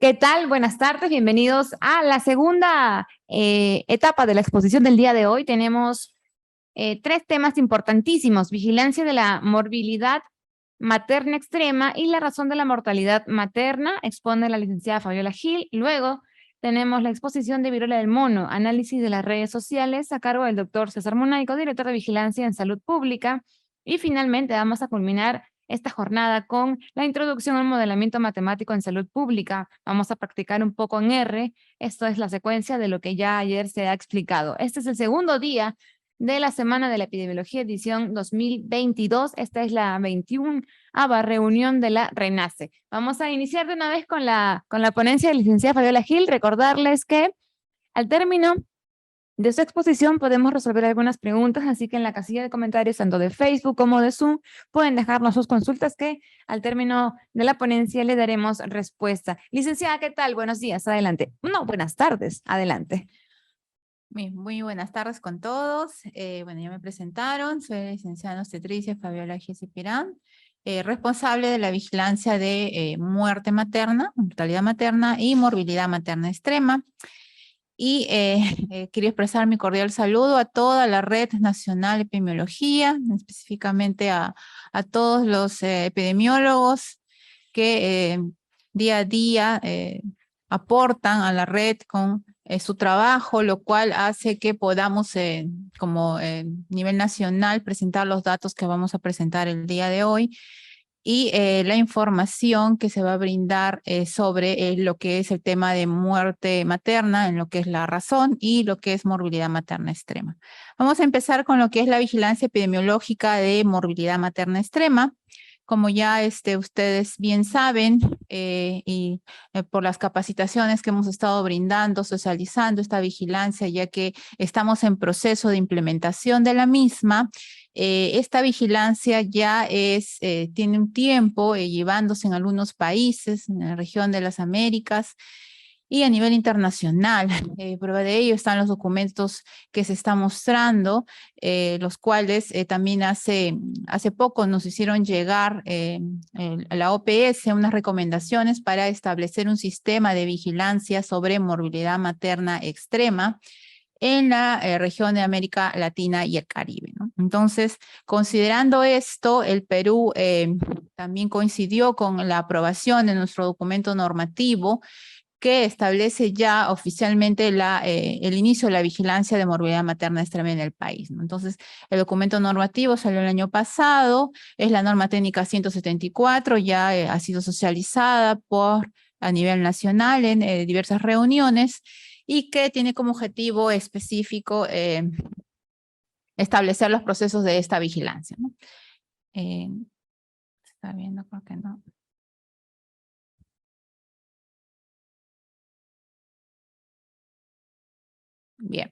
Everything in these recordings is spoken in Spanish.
¿Qué tal? Buenas tardes, bienvenidos a la segunda etapa de la exposición del día de hoy. Tenemos tres temas importantísimos: vigilancia de la morbilidad materna extrema y la razón de la mortalidad materna, expone la licenciada Fabiola Gil. Luego tenemos la exposición de viruela del mono, análisis de las redes sociales, a cargo del doctor César Munaico, director de Vigilancia en Salud Pública. Y finalmente vamos a culminar esta jornada con la introducción al modelamiento matemático en salud pública. Vamos a practicar un poco en R. Esto es la secuencia de lo que ya ayer se ha explicado. Este es el segundo día de la Semana de la Epidemiología, edición 2022. Esta es la 21ª reunión de la RENACE. Vamos a iniciar de una vez con la ponencia de la licenciada Fabiola Gil. Recordarles que al término de su exposición podemos resolver algunas preguntas, así que en la casilla de comentarios, tanto de Facebook como de Zoom, pueden dejarnos sus consultas que al término de la ponencia le daremos respuesta. Licenciada, ¿qué tal? Buenos días, adelante. No, buenas tardes, adelante. Muy buenas tardes con todos. Bueno, ya me presentaron. Soy la licenciada en obstetricia Fabiola Giesi Pirán, responsable de la vigilancia de muerte materna, mortalidad materna y morbilidad materna extrema. Y quería expresar mi cordial saludo a toda la Red Nacional de Epidemiología, específicamente a todos los epidemiólogos que día a día aportan a la red con su trabajo, lo cual hace que podamos, como nivel nacional, presentar los datos que vamos a presentar el día de hoy y la información que se va a brindar sobre lo que es el tema de muerte materna, en lo que es la razón y lo que es morbilidad materna extrema. Vamos a empezar con lo que es la vigilancia epidemiológica de morbilidad materna extrema. Como ya ustedes bien saben, por las capacitaciones que hemos estado brindando, socializando esta vigilancia, ya que estamos en proceso de implementación de la misma, esta vigilancia ya tiene un tiempo llevándose en algunos países, en la región de las Américas, y a nivel internacional. Prueba de ello están los documentos que se están mostrando, los cuales también hace poco nos hicieron llegar a la OPS unas recomendaciones para establecer un sistema de vigilancia sobre morbilidad materna extrema en la región de América Latina y el Caribe, ¿no? Entonces, considerando esto, el Perú también coincidió con la aprobación de nuestro documento normativo que establece ya oficialmente el inicio de la vigilancia de morbilidad materna extrema en el país, ¿no? Entonces, el documento normativo salió el año pasado, es la norma técnica 174, ya ha sido socializada a nivel nacional en diversas reuniones y que tiene como objetivo específico establecer los procesos de esta vigilancia, ¿no? Está viendo, ¿por qué no? Bien.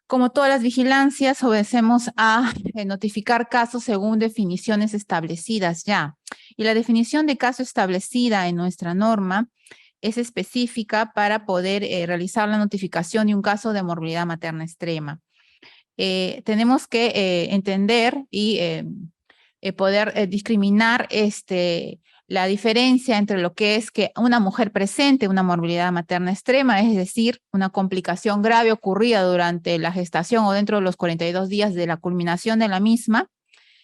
Como todas las vigilancias, obedecemos a notificar casos según definiciones establecidas ya. Y la definición de caso establecida en nuestra norma es específica para poder realizar la notificación de un caso de morbilidad materna extrema. Tenemos que entender y poder discriminar la diferencia entre lo que es que una mujer presente una morbilidad materna extrema, es decir, una complicación grave ocurrida durante la gestación o dentro de los 42 días de la culminación de la misma,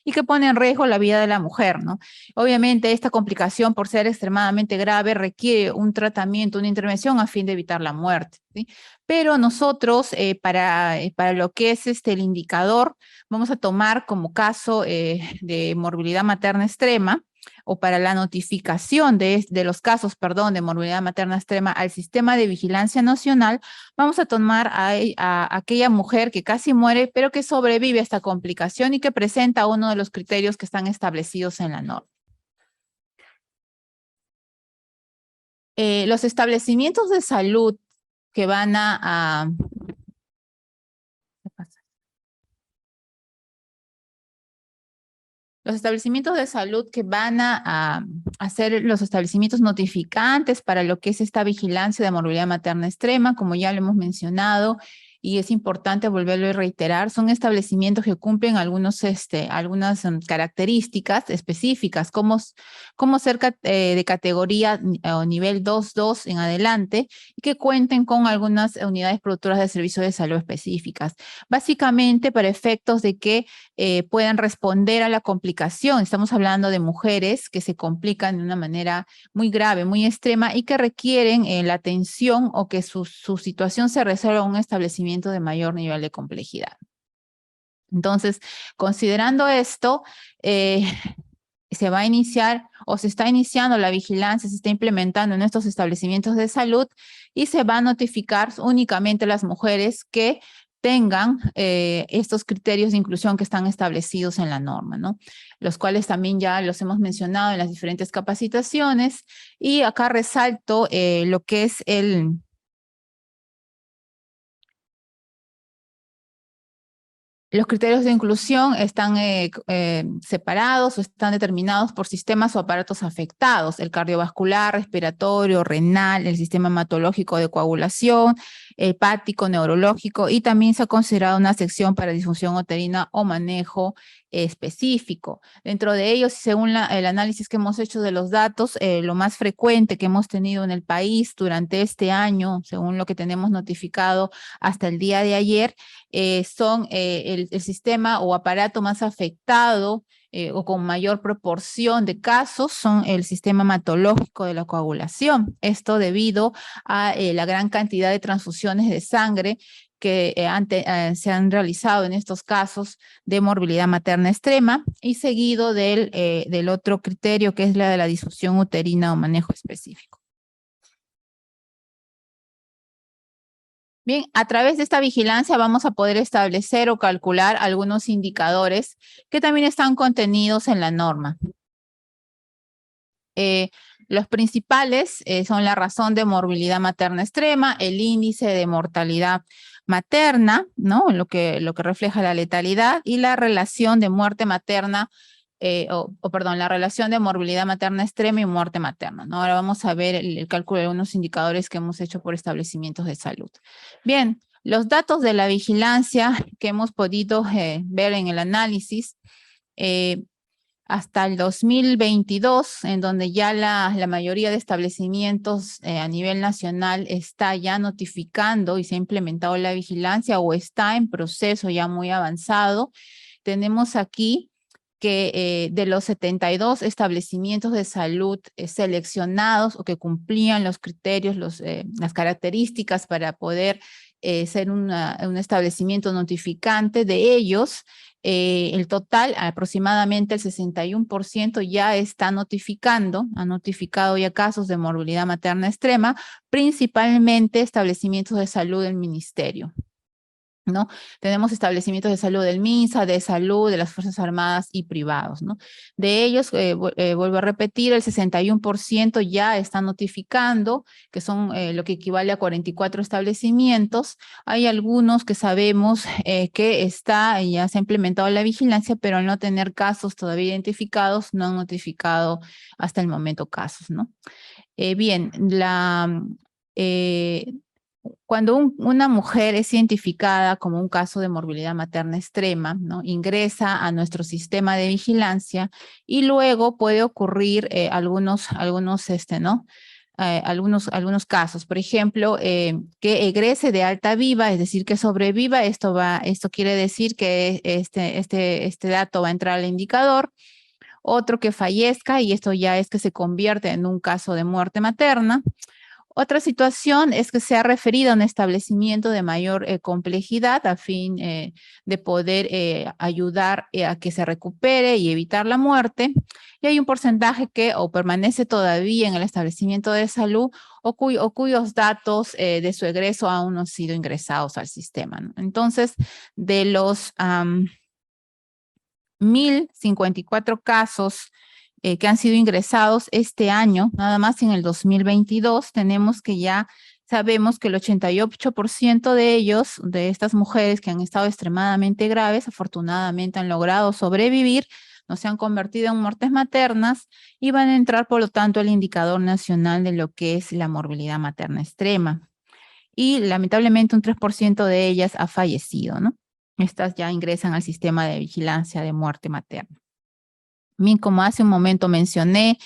y que pone en riesgo la vida de la mujer, ¿no? Obviamente, esta complicación, por ser extremadamente grave, requiere un tratamiento, una intervención a fin de evitar la muerte, ¿sí? Pero nosotros, para lo que es el indicador, vamos a tomar como caso de morbilidad materna extrema, o para la notificación de los casos, perdón, de morbilidad materna extrema al Sistema de Vigilancia Nacional, vamos a tomar a aquella mujer que casi muere, pero que sobrevive a esta complicación y que presenta uno de los criterios que están establecidos en la norma. Los establecimientos de salud que van ¿qué pasa? Los establecimientos de salud que van a hacer los establecimientos notificantes para lo que es esta vigilancia de morbilidad materna extrema, como ya lo hemos mencionado, y es importante volverlo a reiterar, son establecimientos que cumplen algunas características específicas, como ser de categoría o nivel 2 en adelante, y que cuenten con algunas unidades productoras de servicios de salud específicas. Básicamente para efectos de que puedan responder a la complicación. Estamos hablando de mujeres que se complican de una manera muy grave, muy extrema y que requieren la atención o que su situación se resuelva en un establecimiento de mayor nivel de complejidad. Entonces, considerando esto, se va a iniciar o se está iniciando la vigilancia, se está implementando en estos establecimientos de salud y se va a notificar únicamente a las mujeres que tengan estos criterios de inclusión que están establecidos en la norma, ¿no? Los cuales también ya los hemos mencionado en las diferentes capacitaciones, y acá resalto lo que es los criterios de inclusión están separados o están determinados por sistemas o aparatos afectados: el cardiovascular, respiratorio, renal, el sistema hematológico de coagulación, hepático, neurológico, y también se ha considerado una sección para disfunción uterina o manejo específico. Dentro de ellos, según el análisis que hemos hecho de los datos, lo más frecuente que hemos tenido en el país durante este año, según lo que tenemos notificado hasta el día de ayer, son el sistema o aparato más afectado o con mayor proporción de casos son el sistema hematológico de la coagulación. Esto debido a la gran cantidad de transfusiones de sangre que se han realizado en estos casos de morbilidad materna extrema, y seguido del otro criterio, que es la de la disfunción uterina o manejo específico. Bien, a través de esta vigilancia vamos a poder establecer o calcular algunos indicadores que también están contenidos en la norma. Los principales son la razón de morbilidad materna extrema, el índice de mortalidad materna, ¿no? Lo que refleja la letalidad, y la relación de muerte materna, la relación de morbilidad materna extrema y muerte materna, ¿no? Ahora vamos a ver el cálculo de algunos indicadores que hemos hecho por establecimientos de salud. Bien, los datos de la vigilancia que hemos podido ver en el análisis, hasta el 2022, en donde ya la mayoría de establecimientos a nivel nacional está ya notificando y se ha implementado la vigilancia o está en proceso ya muy avanzado. Tenemos aquí que de los 72 establecimientos de salud seleccionados o que cumplían los criterios, las características para poder ser un establecimiento notificante, de ellos, el total, aproximadamente el 61% ya está notificando, ha notificado ya casos de morbilidad materna extrema, principalmente establecimientos de salud del ministerio, ¿no? Tenemos establecimientos de salud del MINSA, de salud, de las Fuerzas Armadas y privados, ¿no? De ellos, vuelvo a repetir, el 61% ya está notificando, que son lo que equivale a 44 establecimientos. Hay algunos que sabemos que ya se ha implementado la vigilancia, pero al no tener casos todavía identificados, no han notificado hasta el momento casos, ¿no? Bien, cuando una mujer es identificada como un caso de morbilidad materna extrema, ¿no? Ingresa a nuestro sistema de vigilancia, y luego puede ocurrir algunos casos. Por ejemplo, que egrese de alta viva, es decir, que sobreviva. Esto quiere decir que este dato va a entrar al indicador. Otro, que fallezca, y esto ya es que se convierte en un caso de muerte materna. Otra situación es que sea referido a un establecimiento de mayor complejidad a fin de poder ayudar a que se recupere y evitar la muerte. Y hay un porcentaje que o permanece todavía en el establecimiento de salud o cuyos datos de su egreso aún no han sido ingresados al sistema, ¿no? Entonces, de los 1,054 casos que han sido ingresados este año, nada más en el 2022, tenemos que ya sabemos que el 88% de ellos, de estas mujeres que han estado extremadamente graves, afortunadamente han logrado sobrevivir, no se han convertido en muertes maternas, y van a entrar, por lo tanto, al indicador nacional de lo que es la morbilidad materna extrema. y lamentablemente un 3% de ellas ha fallecido, ¿no? Estas ya ingresan al sistema de vigilancia de muerte materna. Bien, como hace un momento mencioné,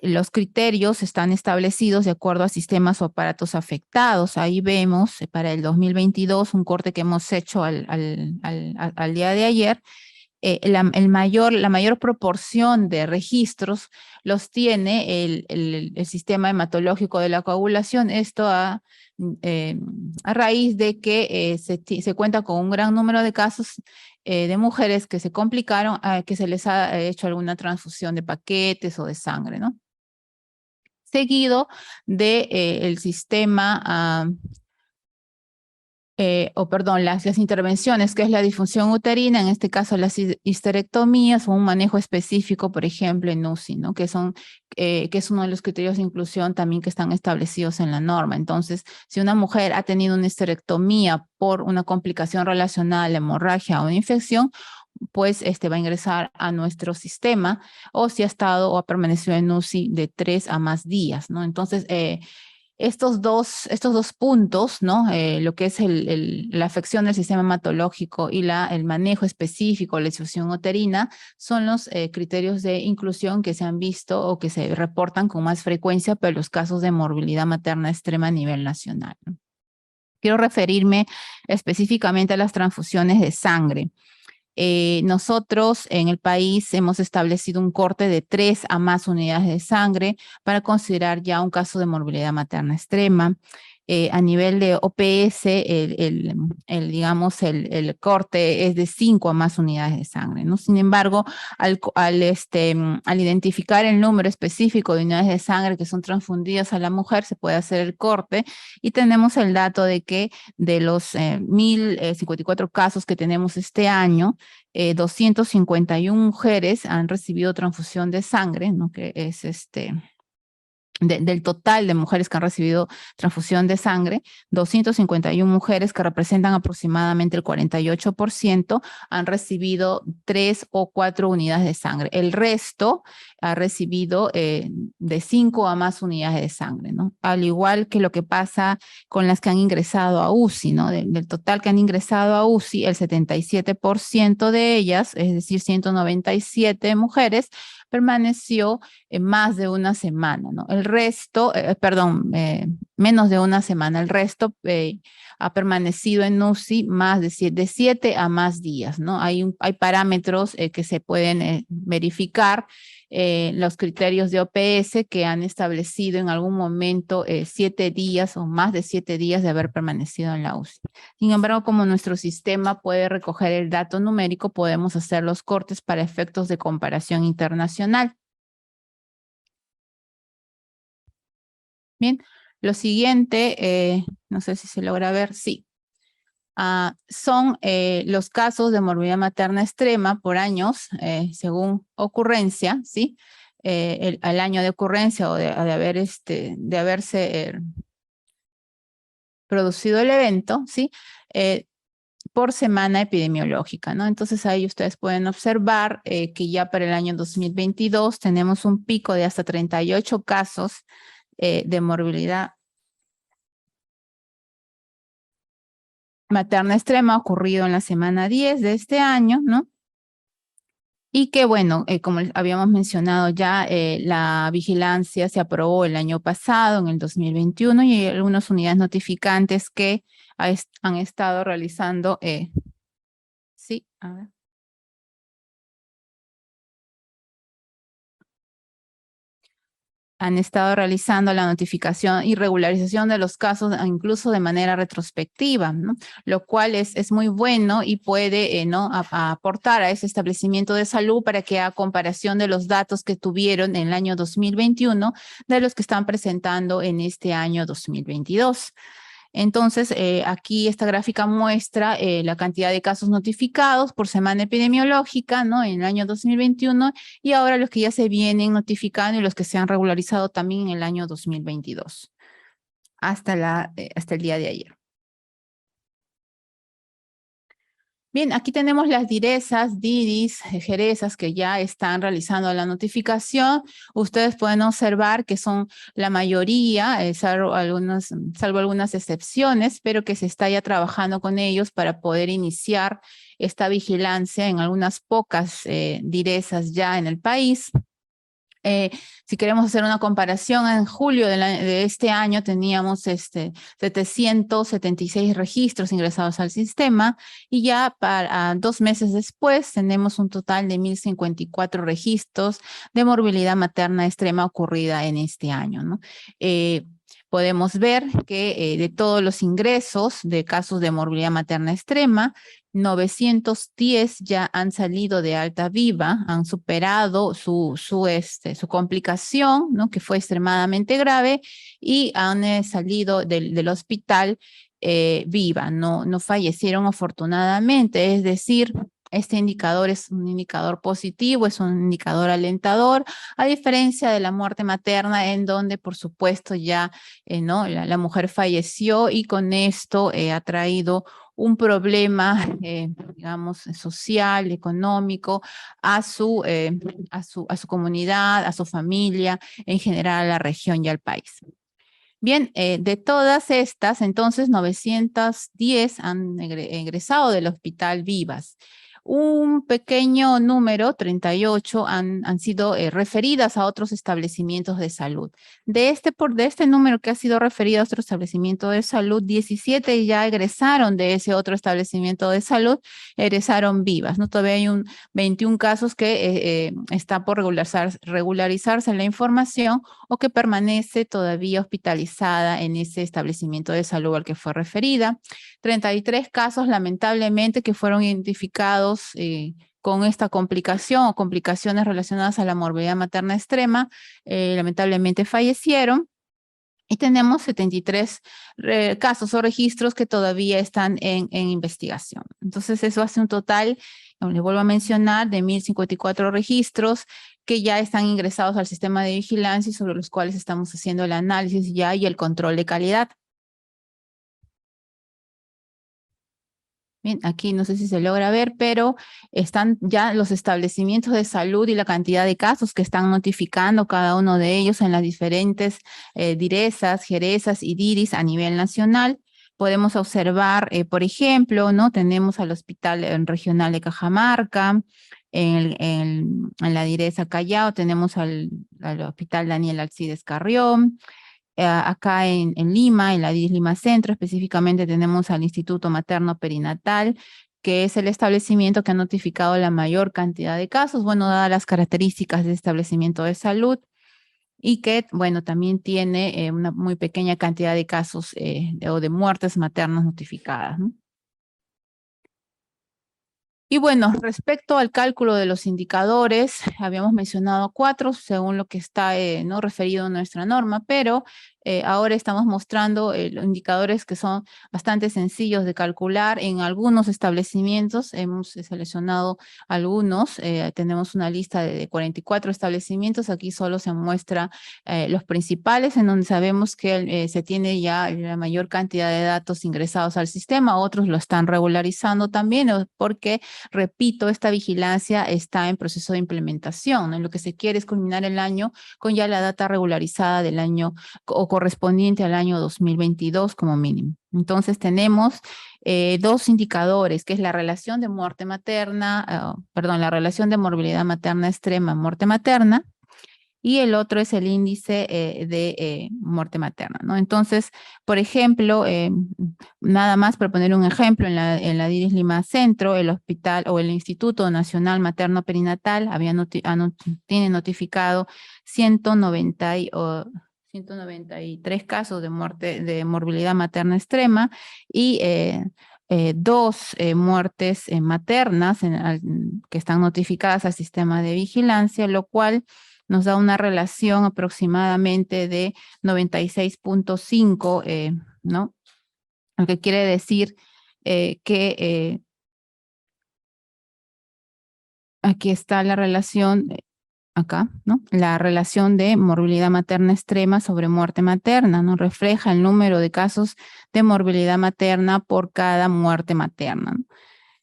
los criterios están establecidos de acuerdo a sistemas o aparatos afectados. Ahí vemos para el 2022 un corte que hemos hecho al día de ayer. La mayor proporción de registros los tiene el sistema hematológico de la coagulación. Esto a raíz de que se cuenta con un gran número de casos de mujeres que se complicaron, que se les ha hecho alguna transfusión de paquetes o de sangre, ¿no? Seguido de el sistema las intervenciones, que es la disfunción uterina, en este caso las histerectomías o un manejo específico, por ejemplo, en UCI, ¿no? Que es uno de los criterios de inclusión también que están establecidos en la norma. Entonces, si una mujer ha tenido una histerectomía por una complicación relacionada a la hemorragia o una infección, pues va a ingresar a nuestro sistema, o si ha estado o ha permanecido en UCI de 3 a más días, ¿no? Entonces, estos dos puntos, ¿no? Lo que es la afección del sistema hematológico y el manejo específico de la disfunción uterina son los criterios de inclusión que se han visto o que se reportan con más frecuencia para los casos de morbilidad materna extrema a nivel nacional, ¿no? Quiero referirme específicamente a las transfusiones de sangre. Nosotros en el país hemos establecido un corte de 3 a más unidades de sangre para considerar ya un caso de morbilidad materna extrema. A nivel de OPS, digamos, el corte es de 5 a más unidades de sangre, ¿no? Sin embargo, al identificar el número específico de unidades de sangre que son transfundidas a la mujer, se puede hacer el corte y tenemos el dato de que de los 1.054 casos que tenemos este año, 251 mujeres han recibido transfusión de sangre, ¿no? Que es del total de mujeres que han recibido transfusión de sangre, 251 mujeres, que representan aproximadamente el 48%, han recibido 3 o 4 unidades de sangre. El resto ha recibido de 5 a más unidades de sangre, ¿no? Al igual que lo que pasa con las que han ingresado a UCI, ¿no? Del total que han ingresado a UCI, el 77% de ellas, es decir, 197 mujeres, permaneció más de una semana, ¿no? El resto, menos de una semana, el resto ha permanecido en UCI más de 7 a más días, ¿no? Hay parámetros que se pueden verificar, los criterios de OPS que han establecido en algún momento 7 días o más de 7 días de haber permanecido en la UCI. Sin embargo, como nuestro sistema puede recoger el dato numérico, podemos hacer los cortes para efectos de comparación internacional. Bien, lo siguiente, no sé si se logra ver, sí. Son los casos de morbilidad materna extrema por años, según ocurrencia, ¿sí? Al año de ocurrencia o de haberse producido el evento, ¿sí? Por semana epidemiológica, ¿no? Entonces ahí ustedes pueden observar que ya para el año 2022 tenemos un pico de hasta 38 casos de morbilidad materna extrema ocurrido en la semana 10 de este año, ¿no? Y que bueno, como habíamos mencionado ya, la vigilancia se aprobó el año pasado, en el 2021, y hay algunas unidades notificantes que han estado realizando, sí, a ver. Han estado realizando la notificación y regularización de los casos, incluso de manera retrospectiva, ¿no? Lo cual es muy bueno y puede ¿no? aportar a ese establecimiento de salud para que haga comparación de los datos que tuvieron en el año 2021 de los que están presentando en este año 2022. Entonces, aquí esta gráfica muestra la cantidad de casos notificados por semana epidemiológica, ¿no? En el año 2021, y ahora los que ya se vienen notificando y los que se han regularizado también en el año 2022, hasta el día de ayer. Bien, aquí tenemos las DIRESas, DIRIs, jerezas que ya están realizando la notificación. Ustedes pueden observar que son la mayoría, salvo algunas excepciones, pero que se está ya trabajando con ellos para poder iniciar esta vigilancia en algunas pocas DIRESas ya en el país. Si queremos hacer una comparación, en julio de este año teníamos 776 registros ingresados al sistema y ya para 2 meses después tenemos un total de 1,054 registros de morbilidad materna extrema ocurrida en este año, ¿no? Podemos ver que de todos los ingresos de casos de morbilidad materna extrema, 910 ya han salido de alta viva, han superado su complicación, ¿no? Que fue extremadamente grave, y han salido del hospital viva, no fallecieron afortunadamente, es decir, este indicador es un indicador positivo, es un indicador alentador, a diferencia de la muerte materna, en donde por supuesto ya ¿no? la mujer falleció y con esto ha traído un problema, digamos, social, económico, a su comunidad, a su familia, en general a la región y al país. Bien, de todas estas, entonces 910 han egresado del hospital vivas. Un pequeño número, 38, han sido referidas a otros establecimientos de salud. De este número que ha sido referido a otro establecimiento de salud, 17 ya egresaron de ese otro establecimiento de salud, egresaron vivas, ¿no? Todavía hay 21 casos que está por regularizarse la información o que permanece todavía hospitalizada en ese establecimiento de salud al que fue referida. 33 casos, lamentablemente, que fueron identificados con esta complicación o complicaciones relacionadas a la morbilidad materna extrema, lamentablemente fallecieron. Y tenemos 73 casos o registros que todavía están en investigación. Entonces, eso hace un total, les vuelvo a mencionar, de 1,054 registros que ya están ingresados al sistema de vigilancia y sobre los cuales estamos haciendo el análisis ya y el control de calidad. Bien, aquí no sé si se logra ver, pero están ya los establecimientos de salud y la cantidad de casos que están notificando cada uno de ellos en las diferentes DIRESas, jerezas y DIRIs a nivel nacional. Podemos observar, por ejemplo, ¿no? Tenemos al Hospital Regional de Cajamarca, en la DIRESA Callao, tenemos al Hospital Daniel Alcides Carrión. Acá en Lima, en la DIS Lima Centro, específicamente tenemos al Instituto Materno Perinatal, que es el establecimiento que ha notificado la mayor cantidad de casos, bueno, dadas las características del establecimiento de salud, y que, bueno, también tiene una muy pequeña cantidad de casos o de muertes maternas notificadas, ¿no? Y bueno, respecto al cálculo de los indicadores, habíamos mencionado 4 según lo que está no referido en nuestra norma, pero ahora estamos mostrando los indicadores que son bastante sencillos de calcular. En algunos establecimientos hemos seleccionado algunos, tenemos una lista de 44 establecimientos, aquí solo se muestra los principales, en donde sabemos que se tiene ya la mayor cantidad de datos ingresados al sistema, otros lo están regularizando también, porque repito, esta vigilancia está en proceso de implementación, ¿no? Lo que se quiere es culminar el año con ya la data regularizada del año o correspondiente al año 2022 como mínimo. Entonces tenemos 2 indicadores, que es la relación de muerte materna, la relación de morbilidad materna extrema, muerte materna, y el otro es el índice de muerte materna, ¿no? Entonces, por ejemplo, nada más para poner un ejemplo, en la DIRIS Lima Centro, el hospital o el Instituto Nacional Materno Perinatal tiene notificado 193 casos de morbilidad materna extrema y 2 muertes maternas que están notificadas al sistema de vigilancia, lo cual nos da una relación aproximadamente de 96.5, ¿no? Lo que quiere decir que aquí está la relación, acá, ¿no? La relación de morbilidad materna extrema sobre muerte materna, ¿no? Refleja el número de casos de morbilidad materna por cada muerte materna, ¿no?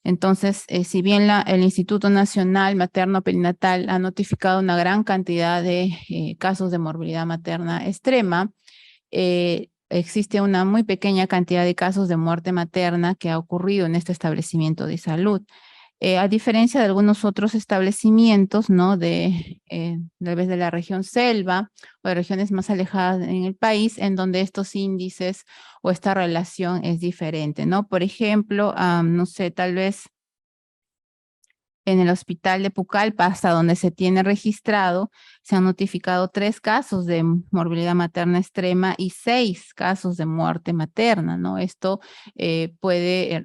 Entonces, si bien el Instituto Nacional Materno-Perinatal ha notificado una gran cantidad de casos de morbilidad materna extrema, existe una muy pequeña cantidad de casos de muerte materna que ha ocurrido en este establecimiento de salud. A diferencia de algunos otros establecimientos, ¿no? Tal vez de la región selva o de regiones más alejadas en el país, en donde estos índices o esta relación es diferente, ¿no? Por ejemplo, no sé, tal vez en el hospital de Pucallpa, hasta donde se tiene registrado, se han notificado 3 casos de morbilidad materna extrema y 6 casos de muerte materna, ¿no? Esto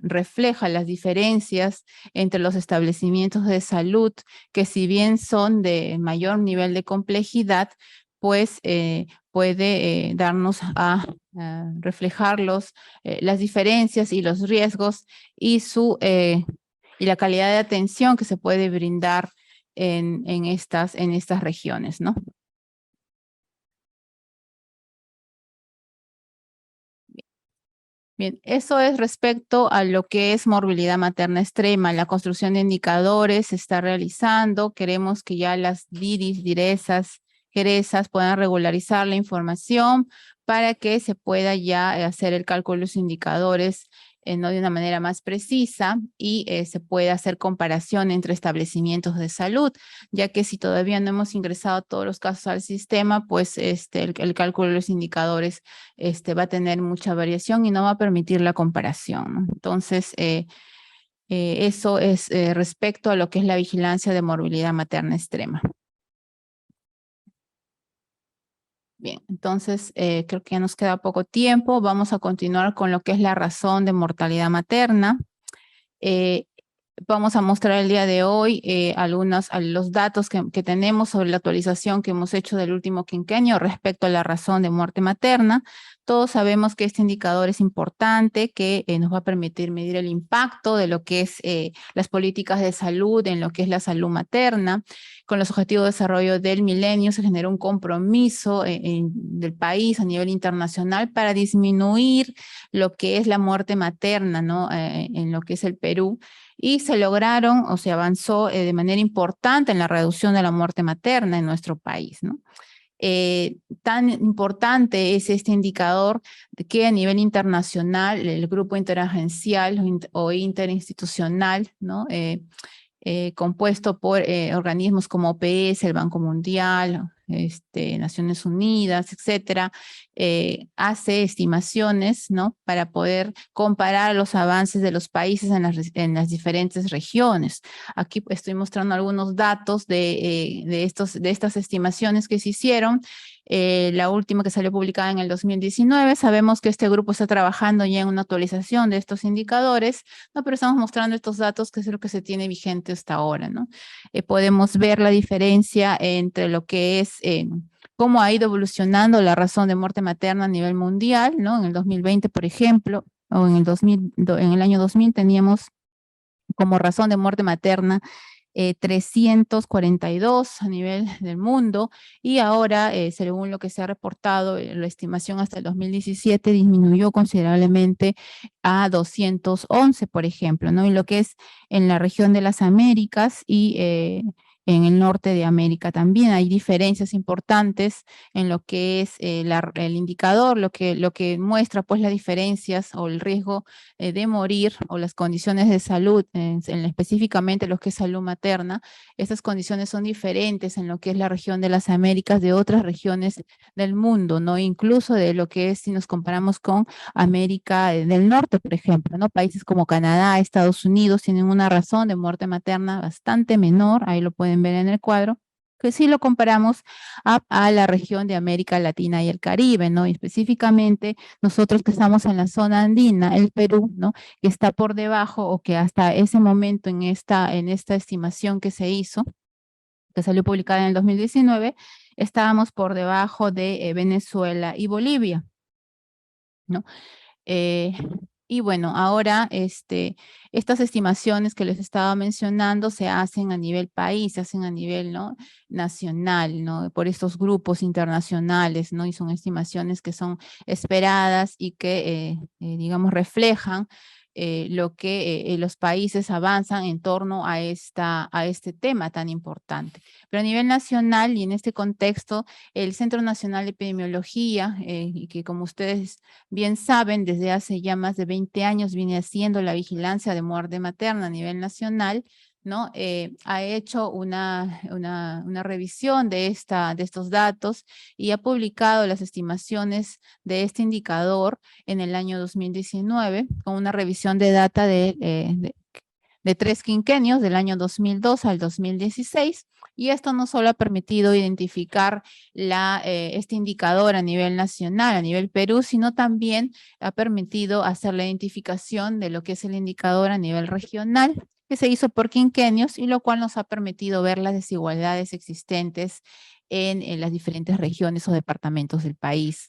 refleja las diferencias entre los establecimientos de salud, que si bien son de mayor nivel de complejidad, pues puede darnos a reflejar las diferencias y los riesgos y y la calidad de atención que se puede brindar en estas regiones, ¿no? Bien, eso es respecto a lo que es morbilidad materna extrema. La construcción de indicadores se está realizando. Queremos que ya las DIRIS, DIRESAS, GERESAS puedan regularizar la información para que se pueda ya hacer el cálculo de los indicadores ¿no? de una manera más precisa y se pueda hacer comparación entre establecimientos de salud, ya que si todavía no hemos ingresado todos los casos al sistema, pues el cálculo de los indicadores va a tener mucha variación y no va a permitir la comparación, ¿no? Entonces, eso es respecto a lo que es la vigilancia de morbilidad materna extrema. Bien, entonces creo que ya nos queda poco tiempo. Vamos a continuar con lo que es la razón de mortalidad materna. Vamos a mostrar el día de hoy los datos que tenemos sobre la actualización que hemos hecho del último quinquenio respecto a la razón de muerte materna. Todos sabemos que este indicador es importante, que nos va a permitir medir el impacto de lo que es las políticas de salud en lo que es la salud materna. Con los objetivos de desarrollo del milenio se generó un compromiso del país a nivel internacional para disminuir lo que es la muerte materna, ¿no? En lo que es el Perú. Y se lograron o se avanzó de manera importante en la reducción de la muerte materna en nuestro país, ¿no? Tan importante es este indicador de que a nivel internacional el grupo interagencial o interinstitucional, ¿no? Compuesto por organismos como OPS, el Banco Mundial, Naciones Unidas, etcétera, hace estimaciones, ¿no? Para poder comparar los avances de los países en las diferentes regiones. Aquí estoy mostrando algunos datos de estas estimaciones que se hicieron. La última que salió publicada en el 2019. Sabemos que este grupo está trabajando ya en una actualización de estos indicadores, ¿no? Pero estamos mostrando estos datos que es lo que se tiene vigente hasta ahora, ¿no? Podemos ver la diferencia entre lo que es cómo ha ido evolucionando la razón de muerte materna a nivel mundial, ¿no? En el 2020, por ejemplo, o en el año 2000 teníamos como razón de muerte materna 342 a nivel del mundo y ahora, según lo que se ha reportado, la estimación hasta el 2017 disminuyó considerablemente a 211, por ejemplo, ¿no? Y lo que es en la región de las Américas y en el norte de América también hay diferencias importantes en lo que es el indicador, lo que muestra pues las diferencias o el riesgo de morir o las condiciones de salud, específicamente lo que es salud materna. Estas condiciones son diferentes en lo que es la región de las Américas de otras regiones del mundo, ¿no? Incluso de lo que es si nos comparamos con América del Norte, por ejemplo, ¿no? Países como Canadá, Estados Unidos tienen una razón de muerte materna bastante menor, ahí lo pueden ver en el cuadro, que si lo comparamos a la región de América Latina y el Caribe, ¿no? Y específicamente nosotros que estamos en la zona andina, el Perú, ¿no? Que está por debajo o que hasta ese momento en esta estimación que se hizo, que salió publicada en el 2019, estábamos por debajo de Venezuela y Bolivia, ¿no? Y bueno, ahora estas estimaciones que les estaba mencionando se hacen a nivel país, se hacen a nivel, ¿no? nacional, ¿no? Por estos grupos internacionales, ¿no? Y son estimaciones que son esperadas y que, digamos, reflejan lo que los países avanzan en torno a este tema tan importante. Pero a nivel nacional y en este contexto, el Centro Nacional de Epidemiología, y que como ustedes bien saben, desde hace ya más de 20 años viene haciendo la vigilancia de muerte materna a nivel nacional, ¿no? Ha hecho una revisión de estos datos y ha publicado las estimaciones de este indicador en el año 2019 con una revisión de data de 3 quinquenios, del año 2002 al 2016, y esto no solo ha permitido identificar este indicador a nivel nacional, a nivel Perú, sino también ha permitido hacer la identificación de lo que es el indicador a nivel regional, que se hizo por quinquenios y lo cual nos ha permitido ver las desigualdades existentes en las diferentes regiones o departamentos del país.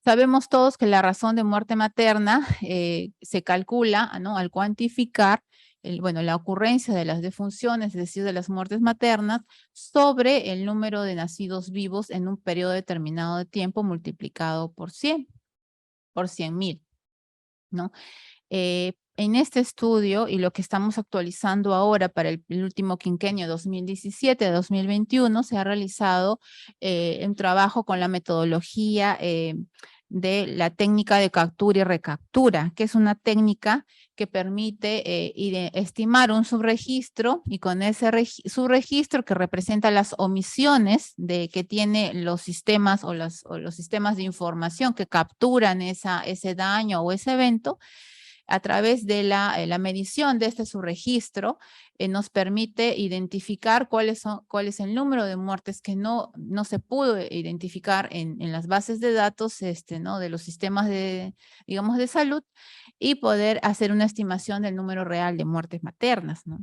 Sabemos todos que la razón de muerte materna se calcula, ¿no?, al cuantificar la ocurrencia de las defunciones, es decir, de las muertes maternas, sobre el número de nacidos vivos en un periodo determinado de tiempo multiplicado por 100, por 100.000, ¿no? En este estudio y lo que estamos actualizando ahora para el último quinquenio 2017-2021, se ha realizado un trabajo con la metodología de la técnica de captura y recaptura, que es una técnica que permite estimar un subregistro, y con ese subregistro que representa las omisiones que tienen los sistemas o los sistemas de información que capturan ese daño o ese evento, a través de la medición de este subregistro, nos permite identificar cuál es el número de muertes que no se pudo identificar en las bases de datos, ¿no?, de los sistemas digamos, de salud, y poder hacer una estimación del número real de muertes maternas, ¿no?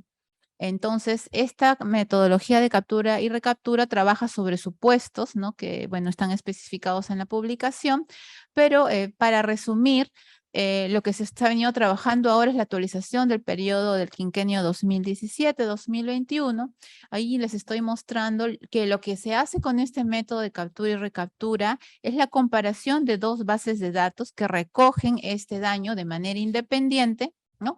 Entonces, esta metodología de captura y recaptura trabaja sobre supuestos, ¿no?, que, bueno, están especificados en la publicación, pero para resumir, lo que se está venido trabajando ahora es la actualización del periodo del quinquenio 2017-2021. Ahí les estoy mostrando que lo que se hace con este método de captura y recaptura es la comparación de dos bases de datos que recogen este daño de manera independiente, ¿no?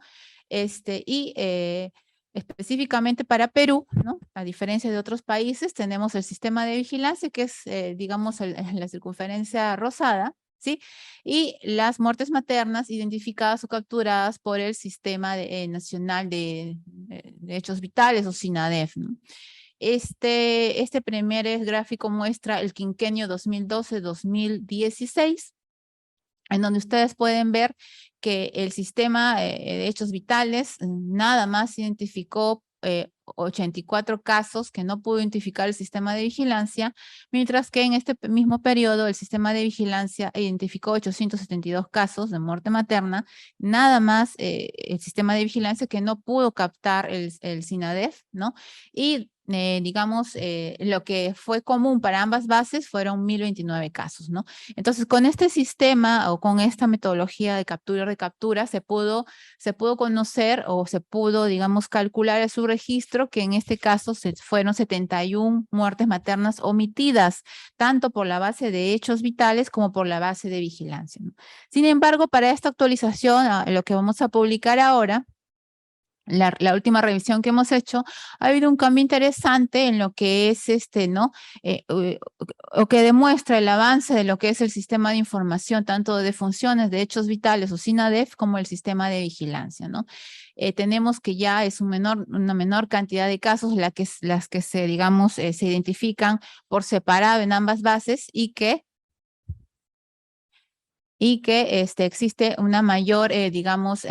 Específicamente para Perú, ¿no?, a diferencia de otros países, tenemos el sistema de vigilancia, que es, digamos, la circunferencia rosada, ¿sí? Y las muertes maternas identificadas o capturadas por el Sistema Nacional de Hechos Vitales, o SINADEF, ¿no? Este primer gráfico muestra el quinquenio 2012-2016, en donde ustedes pueden ver que el sistema de hechos vitales nada más identificó 84 casos que no pudo identificar el sistema de vigilancia, mientras que en este mismo periodo el sistema de vigilancia identificó 872 casos de muerte materna, nada más el sistema de vigilancia que no pudo captar el SINADEF, ¿no? Y digamos, lo que fue común para ambas bases fueron 1.029 casos, ¿no? Entonces, con este sistema o con esta metodología de captura y recaptura se pudo conocer o se pudo, digamos, calcular el subregistro, que en este caso fueron 71 muertes maternas omitidas, tanto por la base de hechos vitales como por la base de vigilancia, ¿no? Sin embargo, para esta actualización, lo que vamos a publicar ahora, la última revisión que hemos hecho, ha habido un cambio interesante en lo que es ¿no? O que demuestra el avance de lo que es el sistema de información, tanto de funciones de hechos vitales o SINADEF, como el sistema de vigilancia, ¿no? Tenemos que ya es una menor cantidad de casos las que se, digamos, se identifican por separado en ambas bases, y que existe una mayor, digamos,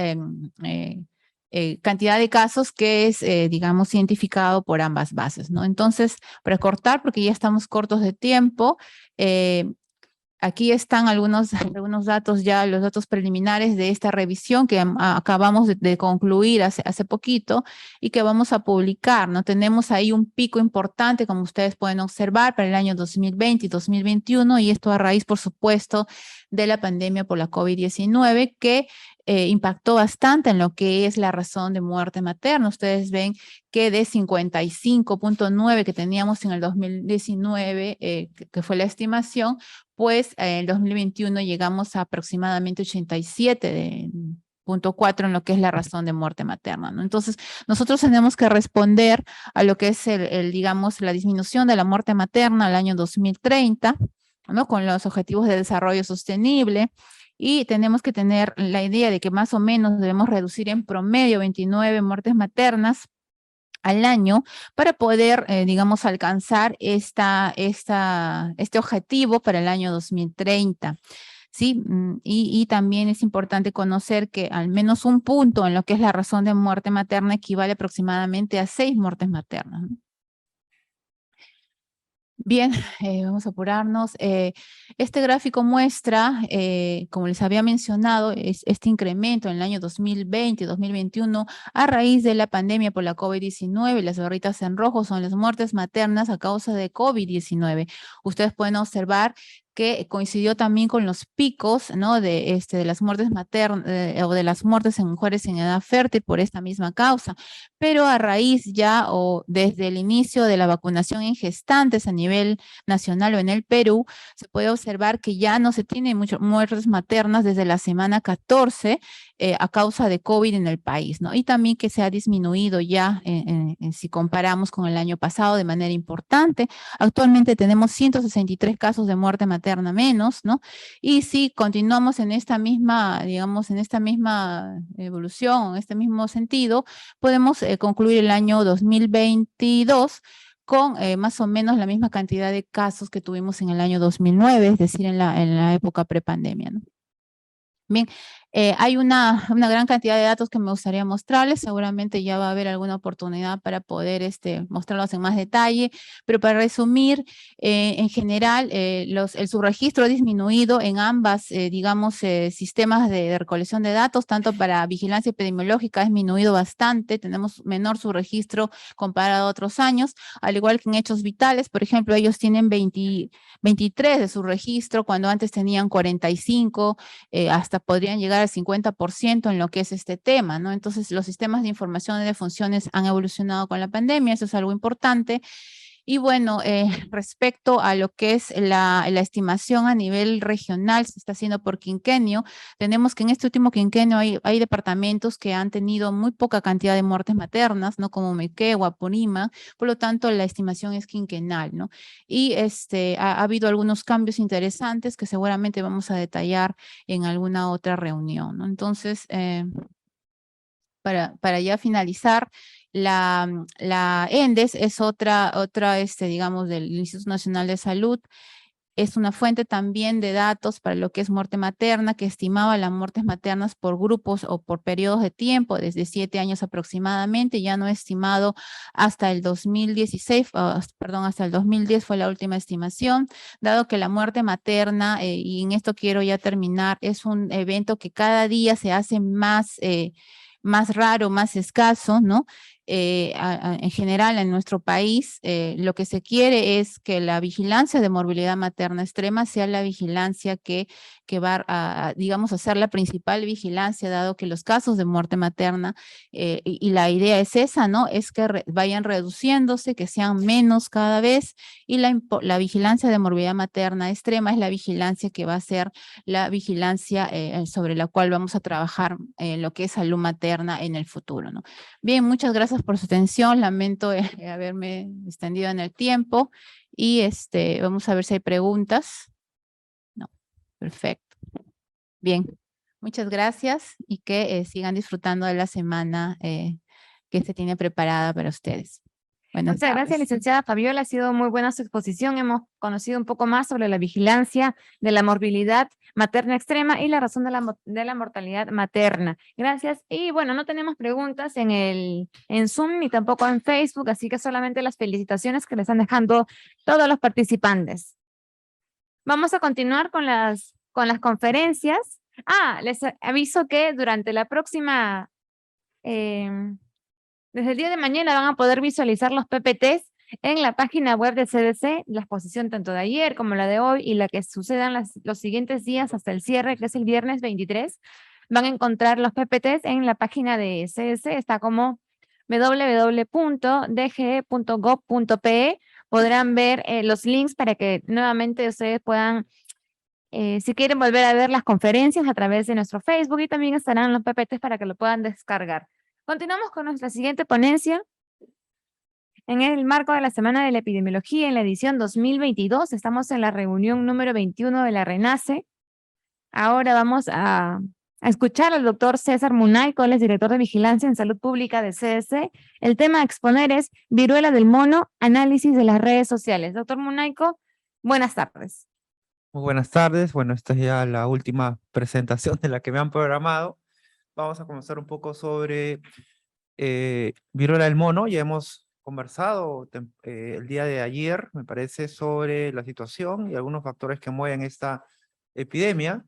cantidad de casos que es, digamos, identificado por ambas bases, ¿no? Entonces, para cortar, porque ya estamos cortos de tiempo, aquí están algunos datos ya, los datos preliminares de esta revisión que acabamos de concluir hace poquito y que vamos a publicar, ¿no? Tenemos ahí un pico importante, como ustedes pueden observar, para el año 2020 y 2021, y esto a raíz, por supuesto, de la pandemia por la COVID-19, que impactó bastante en lo que es la razón de muerte materna. Ustedes ven que de 55.9 que teníamos en el 2019, que fue la estimación, pues en el 2021 llegamos a aproximadamente 87.4 en lo que es la razón de muerte materna, ¿no? Entonces, nosotros tenemos que responder a lo que es digamos, la disminución de la muerte materna al año 2030, ¿no? Con los objetivos de desarrollo sostenible, y tenemos que tener la idea de que más o menos debemos reducir en promedio 29 muertes maternas al año para poder, digamos, alcanzar este objetivo para el año 2030. ¿Sí? Y también es importante conocer que al menos un punto en lo que es la razón de muerte materna equivale aproximadamente a 6 muertes maternas, ¿no? Bien, vamos a apurarnos. Este gráfico muestra, como les había mencionado, este incremento en el año 2020 y 2021 a raíz de la pandemia por la COVID-19. Las barritas en rojo son las muertes maternas a causa de COVID-19. Ustedes pueden observar que coincidió también con los picos, ¿no? de las muertes maternas o de las muertes en mujeres en edad fértil por esta misma causa. Pero a raíz ya o desde el inicio de la vacunación en gestantes a nivel nacional o en el Perú, se puede observar que ya no se tienen muchas muertes maternas desde la semana 14 a causa de COVID en el país, ¿no? Y también que se ha disminuido ya, si comparamos con el año pasado, de manera importante. Actualmente tenemos 163 casos de muerte materna menos, ¿no? Y si continuamos en esta misma, digamos, en esta misma evolución, en este mismo sentido, podemos concluir el año 2022 con más o menos la misma cantidad de casos que tuvimos en el año 2009, es decir, en la época prepandemia, ¿no? Bien, hay una gran cantidad de datos que me gustaría mostrarles. Seguramente ya va a haber alguna oportunidad para poder mostrarlos en más detalle, pero para resumir, en general, el subregistro ha disminuido en ambas, digamos, sistemas de recolección de datos, tanto para vigilancia epidemiológica ha disminuido bastante, tenemos menor subregistro comparado a otros años, al igual que en hechos vitales, por ejemplo, ellos tienen 23 de subregistro, cuando antes tenían 45, hasta podrían llegar al 50% en lo que es este tema, ¿no? Entonces, los sistemas de información y de funciones han evolucionado con la pandemia, eso es algo importante. Y bueno, respecto a lo que es la estimación a nivel regional, se está haciendo por quinquenio, tenemos que en este último quinquenio hay departamentos que han tenido muy poca cantidad de muertes maternas, ¿no? Como Mequegua, Apurímac, por lo tanto la estimación es quinquenal, ¿no? Y ha habido algunos cambios interesantes que seguramente vamos a detallar en alguna otra reunión, ¿no? Entonces, para ya finalizar, la ENDES es otra digamos, del Instituto Nacional de Salud. Es una fuente también de datos para lo que es muerte materna, que estimaba las muertes maternas por grupos o por periodos de tiempo, desde 7 años aproximadamente, ya no estimado hasta el 2016, perdón, hasta el 2010 fue la última estimación, dado que la muerte materna, y en esto quiero ya terminar, es un evento que cada día se hace más raro, más escaso, ¿no? En general en nuestro país, lo que se quiere es que la vigilancia de morbilidad materna extrema sea la vigilancia que va a, digamos, a ser la principal vigilancia, dado que los casos de muerte materna, y la idea es esa, ¿no? Es que vayan reduciéndose, que sean menos cada vez, y la vigilancia de morbilidad materna extrema es la vigilancia que va a ser la vigilancia sobre la cual vamos a trabajar en lo que es salud materna en el futuro, ¿no? Bien, muchas gracias por su atención. Lamento haberme extendido en el tiempo y vamos a ver si hay preguntas. No, perfecto. Bien, muchas gracias y que sigan disfrutando de la semana que se tiene preparada para ustedes. Buenas Muchas gracias, tardes. licenciada Fabiola. Ha sido muy buena su exposición. Hemos conocido un poco más sobre la vigilancia de la morbilidad materna extrema y la razón de la mortalidad materna. Gracias. Y bueno, no tenemos preguntas en Zoom ni tampoco en Facebook, así que solamente las felicitaciones que le están dejando todos los participantes. Vamos a continuar con las conferencias. Les aviso que durante la próxima... desde el día de mañana van a poder visualizar los PPTs en la página web de CDC, la exposición tanto de ayer como la de hoy y la que sucedan los siguientes días hasta el cierre, que es el viernes 23. van a encontrar los PPTs en la página de CS, está como www.dge.gov.pe. Podrán ver los links para que nuevamente ustedes puedan, si quieren volver a ver las conferencias a través de nuestro Facebook, y también estarán los PPTs para que lo puedan descargar. Continuamos con nuestra siguiente ponencia. En el marco de la Semana de la Epidemiología, en la edición 2022, estamos en la reunión número 21 de la RENACE. Ahora vamos a escuchar al doctor César Munayco, él es director de Vigilancia en Salud Pública de CS. El tema a exponer es viruela del mono, análisis de las redes sociales. Doctor Munayco, buenas tardes. Muy buenas tardes. Bueno, esta es ya la última presentación de la que me han programado. Vamos a comenzar un poco sobre viruela del mono. Ya hemos conversado el día de ayer, me parece, sobre la situación y algunos factores que mueven esta epidemia,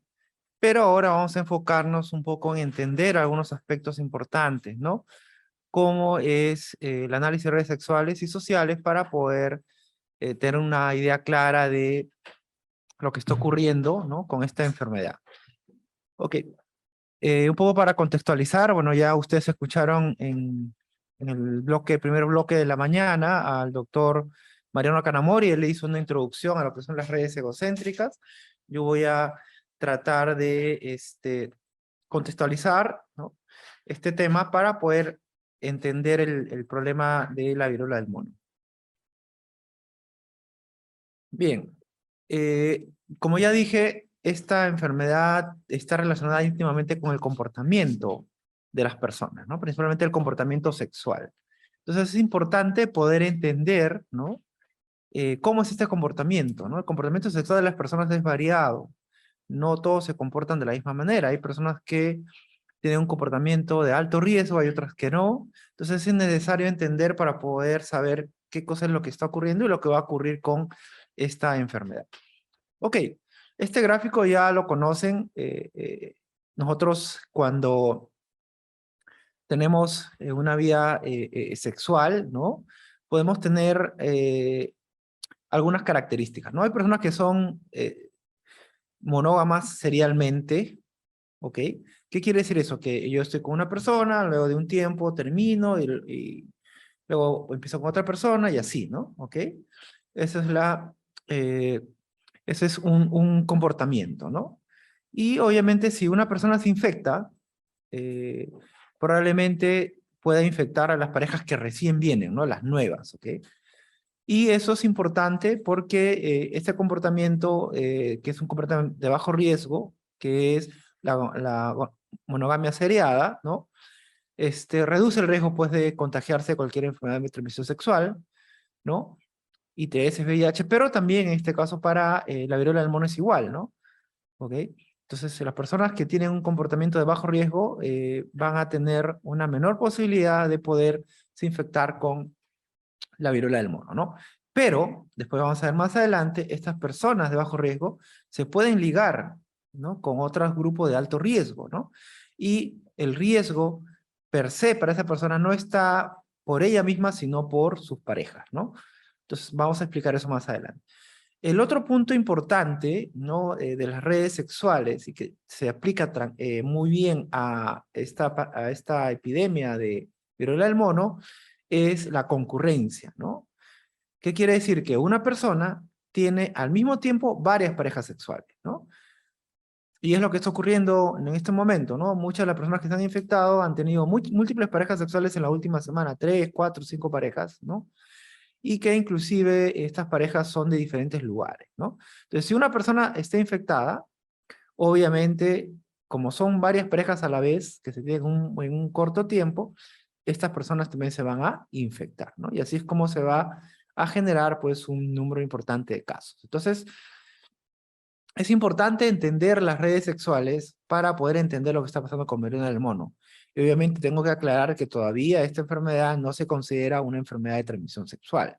pero ahora vamos a enfocarnos un poco en entender algunos aspectos importantes, ¿no? Como es el análisis de redes sexuales y sociales para poder tener una idea clara de lo que está ocurriendo, ¿no?, con esta enfermedad. Ok, un poco para contextualizar, bueno, ya ustedes escucharon en el primer bloque de la mañana al doctor Mariano Kanamori. Él le hizo una introducción a lo que son las redes egocéntricas. Yo voy a tratar de contextualizar, ¿no?, este tema para poder entender el problema de la viruela del mono. Bien, como ya dije, esta enfermedad está relacionada íntimamente con el comportamiento de las personas, ¿no? Principalmente el comportamiento sexual. Entonces es importante poder entender, ¿no?, cómo es este comportamiento, ¿no? El comportamiento sexual de las personas es variado. No todos se comportan de la misma manera. Hay personas que tienen un comportamiento de alto riesgo, hay otras que no. Entonces es necesario entender para poder saber qué cosa es lo que está ocurriendo y lo que va a ocurrir con esta enfermedad. Ok, este gráfico ya lo conocen. Nosotros cuando tenemos una vida sexual, ¿no?, podemos tener algunas características, ¿no? Hay personas que son monógamas serialmente, ¿ok? ¿Qué quiere decir eso? Que yo estoy con una persona, luego de un tiempo termino y luego empiezo con otra persona y así, ¿no? ¿Ok? Esa es ese es un comportamiento, ¿no? Y obviamente si una persona se infecta, probablemente pueda infectar a las parejas que recién vienen, ¿no? Las nuevas, ¿ok? Y eso es importante porque este comportamiento, que es un comportamiento de bajo riesgo, que es la monogamia seriada, ¿no?, reduce el riesgo, pues, de contagiarse de cualquier enfermedad de transmisión sexual, ¿no?, ITS, VIH, pero también en este caso para la viruela del mono es igual, ¿no? ¿Ok? Entonces, las personas que tienen un comportamiento de bajo riesgo van a tener una menor posibilidad de poderse infectar con la viruela del mono, ¿no? Pero, después vamos a ver más adelante, estas personas de bajo riesgo se pueden ligar, ¿no?, con otros grupos de alto riesgo, ¿no? Y el riesgo per se para esa persona no está por ella misma, sino por sus parejas, ¿no? Entonces, vamos a explicar eso más adelante. El otro punto importante, ¿no?, de las redes sexuales y que se aplica muy bien a esta epidemia de viruela del mono es la concurrencia, ¿no? ¿Qué quiere decir? Que una persona tiene al mismo tiempo varias parejas sexuales, ¿no? Y es lo que está ocurriendo en este momento, ¿no? Muchas de las personas que están infectadas han tenido múltiples parejas sexuales en la última semana, 3, 4, 5 parejas, ¿no? Y que inclusive estas parejas son de diferentes lugares, ¿no? Entonces, si una persona está infectada, obviamente, como son varias parejas a la vez, que se tienen en un corto tiempo, estas personas también se van a infectar, ¿no? Y así es como se va a generar, pues, un número importante de casos. Entonces, es importante entender las redes sexuales para poder entender lo que está pasando con viruela del mono. Y obviamente tengo que aclarar que todavía esta enfermedad no se considera una enfermedad de transmisión sexual,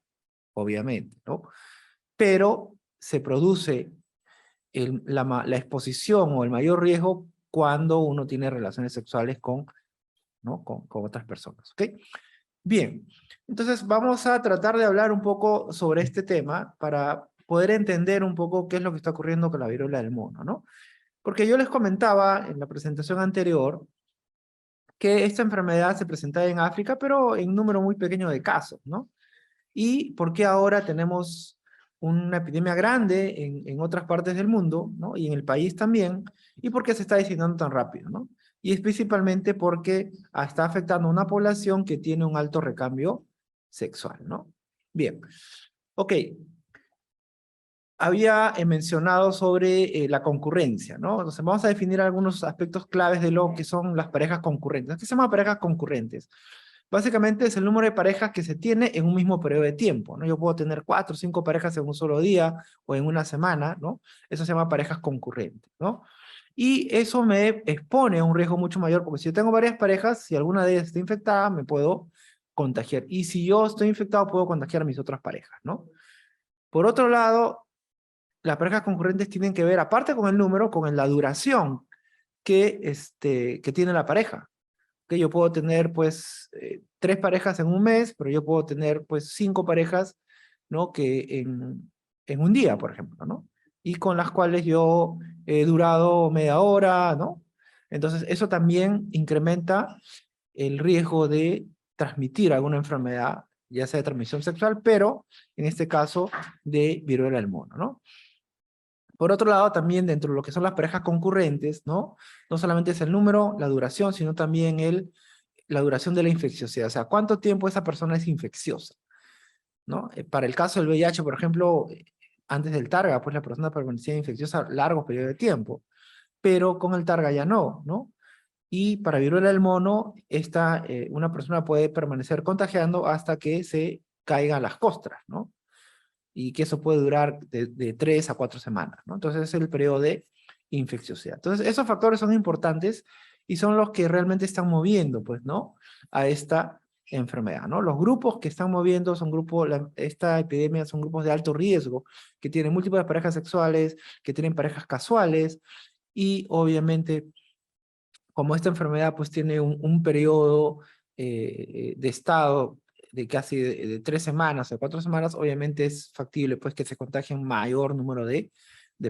obviamente, ¿no? Pero se produce la exposición o el mayor riesgo cuando uno tiene relaciones sexuales ¿no?, con otras personas, ¿ok? Bien, entonces vamos a tratar de hablar un poco sobre este tema para poder entender un poco qué es lo que está ocurriendo con la viruela del mono, ¿no? Porque yo les comentaba en la presentación anterior que esta enfermedad se presentaba en África, pero en un número muy pequeño de casos, ¿no? Y por qué ahora tenemos una epidemia grande en otras partes del mundo, ¿no? Y en el país también, y por qué se está diseminando tan rápido, ¿no? Y es principalmente porque está afectando a una población que tiene un alto recambio sexual, ¿no? Bien, ok. Había mencionado sobre la concurrencia, ¿no? Entonces vamos a definir algunos aspectos claves de lo que son las parejas concurrentes. ¿Qué se llama parejas concurrentes? Básicamente es el número de parejas que se tiene en un mismo periodo de tiempo, ¿no? Yo puedo tener 4 o 5 parejas en un solo día o en una semana, ¿no? Eso se llama parejas concurrentes, ¿no? Y eso me expone a un riesgo mucho mayor, porque si yo tengo varias parejas, si alguna de ellas está infectada, me puedo contagiar. Y si yo estoy infectado, puedo contagiar a mis otras parejas, ¿no? Por otro lado, las parejas concurrentes tienen que ver, aparte con el número, con la duración que tiene la pareja. Que yo puedo tener, pues, 3 parejas en un mes, pero yo puedo tener, pues, 5 parejas, ¿no? Que en un día, por ejemplo, ¿no? Y con las cuales yo he durado media hora, ¿no? Entonces, eso también incrementa el riesgo de transmitir alguna enfermedad, ya sea de transmisión sexual, pero, en este caso, de viruela del mono, ¿no? Por otro lado, también dentro de lo que son las parejas concurrentes, ¿no? No solamente es el número, la duración, sino también la duración de la infecciosidad. O sea, cuánto tiempo esa persona es infecciosa, ¿no? Para el caso del VIH, por ejemplo, antes del Targa, pues la persona permanecía infecciosa largo periodo de tiempo, pero con el Targa ya no, ¿no? Y para viruela del mono, una persona puede permanecer contagiando hasta que se caigan las costras, ¿no? Y que eso puede durar de 3 a 4 semanas, ¿no? Entonces es el periodo de infecciosidad. Entonces esos factores son importantes y son los que realmente están moviendo, pues, ¿no? A esta enfermedad, ¿no? Los grupos que están moviendo son esta epidemia son grupos de alto riesgo, que tienen múltiples parejas sexuales, que tienen parejas casuales, y obviamente, como esta enfermedad pues tiene un periodo de estado de casi de 3 semanas o 4 semanas, obviamente es factible pues que se contagie un mayor número de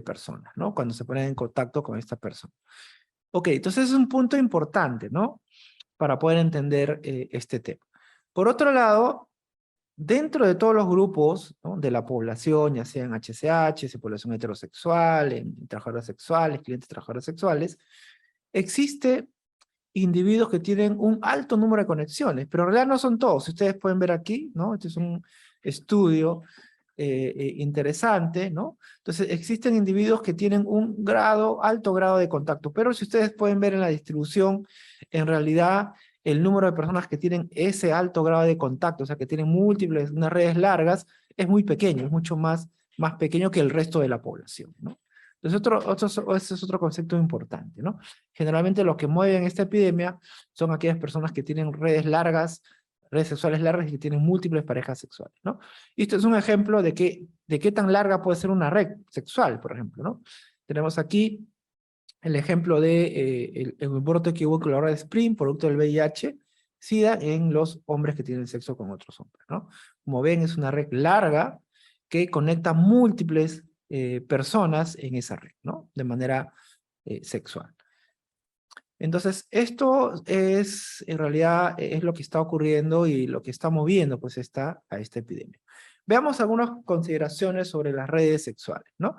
personas, ¿no? Cuando se ponen en contacto con esta persona. Ok, entonces es un punto importante, ¿no? Para poder entender este tema. Por otro lado, dentro de todos los grupos, ¿no? De la población, ya sea en HCH, población heterosexual, en trabajadores sexuales, clientes trabajadores sexuales, existe individuos que tienen un alto número de conexiones, pero en realidad no son todos. Ustedes pueden ver aquí, ¿no? Este es un estudio interesante, ¿no? Entonces, existen individuos que tienen un alto grado de contacto, pero si ustedes pueden ver en la distribución, en realidad, el número de personas que tienen ese alto grado de contacto, o sea, que tienen múltiples, unas redes largas, es muy pequeño, es mucho más pequeño que el resto de la población, ¿no? Entonces, ese es otro concepto importante, ¿no? Generalmente lo que mueven esta epidemia son aquellas personas que tienen redes sexuales largas y que tienen múltiples parejas sexuales, ¿no? Y esto es un ejemplo de qué tan larga puede ser una red sexual, por ejemplo, ¿no? Tenemos aquí el ejemplo de el brote que hubo con la hora de Spring, producto del VIH-Sida, en los hombres que tienen sexo con otros hombres, ¿no? Como ven, es una red larga que conecta múltiples personas en esa red, ¿no? De manera sexual. Entonces, esto es, en realidad, es lo que está ocurriendo y lo que está moviendo, pues, a esta epidemia. Veamos algunas consideraciones sobre las redes sexuales, ¿no?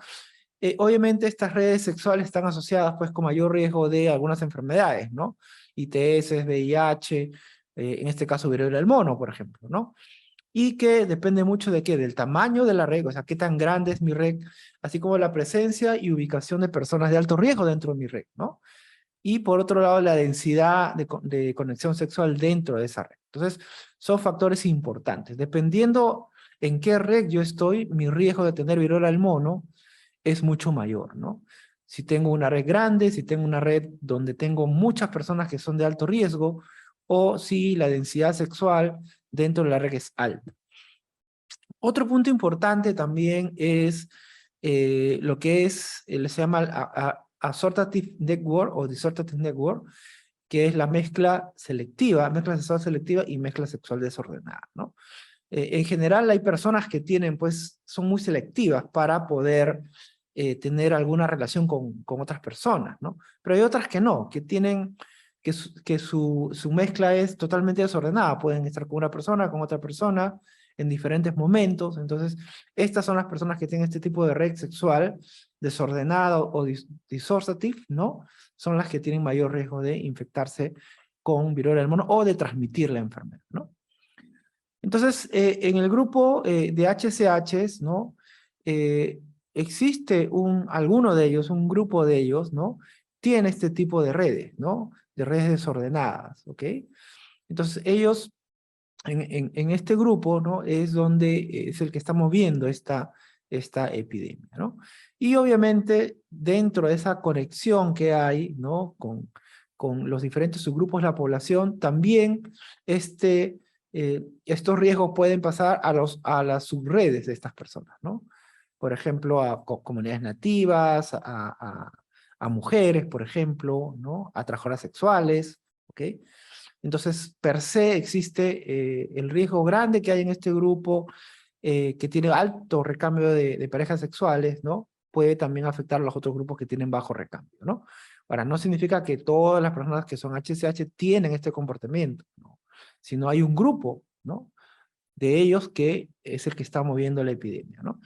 Obviamente, estas redes sexuales están asociadas, pues, con mayor riesgo de algunas enfermedades, ¿no? ITS, VIH, en este caso, viruela del mono, por ejemplo, ¿no? Y que depende mucho de qué, del tamaño de la red, o sea, qué tan grande es mi red, así como la presencia y ubicación de personas de alto riesgo dentro de mi red, ¿no? Y por otro lado, la densidad de conexión sexual dentro de esa red. Entonces, son factores importantes. Dependiendo en qué red yo estoy, mi riesgo de tener viruela del mono es mucho mayor, ¿no? Si tengo una red grande, si tengo una red donde tengo muchas personas que son de alto riesgo, o si la densidad sexual dentro de la red es alta. Otro punto importante también es lo que se llama assortative network o disortative network, que es la mezcla selectiva, mezcla sexual selectiva y mezcla sexual desordenada, ¿no? En general hay personas que son muy selectivas para poder tener alguna relación con otras personas, ¿no? Pero hay otras que no, que tienen, que su mezcla es totalmente desordenada. Pueden estar con una persona, con otra persona, en diferentes momentos. Entonces, estas son las personas que tienen este tipo de red sexual desordenada o dissociative, ¿no? Son las que tienen mayor riesgo de infectarse con viruela del mono o de transmitir la enfermedad, ¿no? Entonces, en el grupo de HCHs, ¿no? Existe alguno de ellos, un grupo de ellos, ¿no? Tiene este tipo de redes, ¿no? De redes desordenadas, ¿ok? Entonces, ellos, en este grupo, ¿no? Es donde es el que estamos viendo esta epidemia, ¿no? Y obviamente, dentro de esa conexión que hay, ¿no? Con los diferentes subgrupos de la población, también estos riesgos pueden pasar a las subredes de estas personas, ¿no? Por ejemplo, a comunidades nativas, a mujeres, por ejemplo, ¿no? A trabajadoras sexuales, ¿ok? Entonces, per se existe el riesgo grande que hay en este grupo, que tiene alto recambio de parejas sexuales, ¿no? Puede también afectar a los otros grupos que tienen bajo recambio, ¿no? Ahora, no significa que todas las personas que son HCH tienen este comportamiento, ¿no? Sino hay un grupo, ¿no? De ellos que es el que está moviendo la epidemia, ¿no?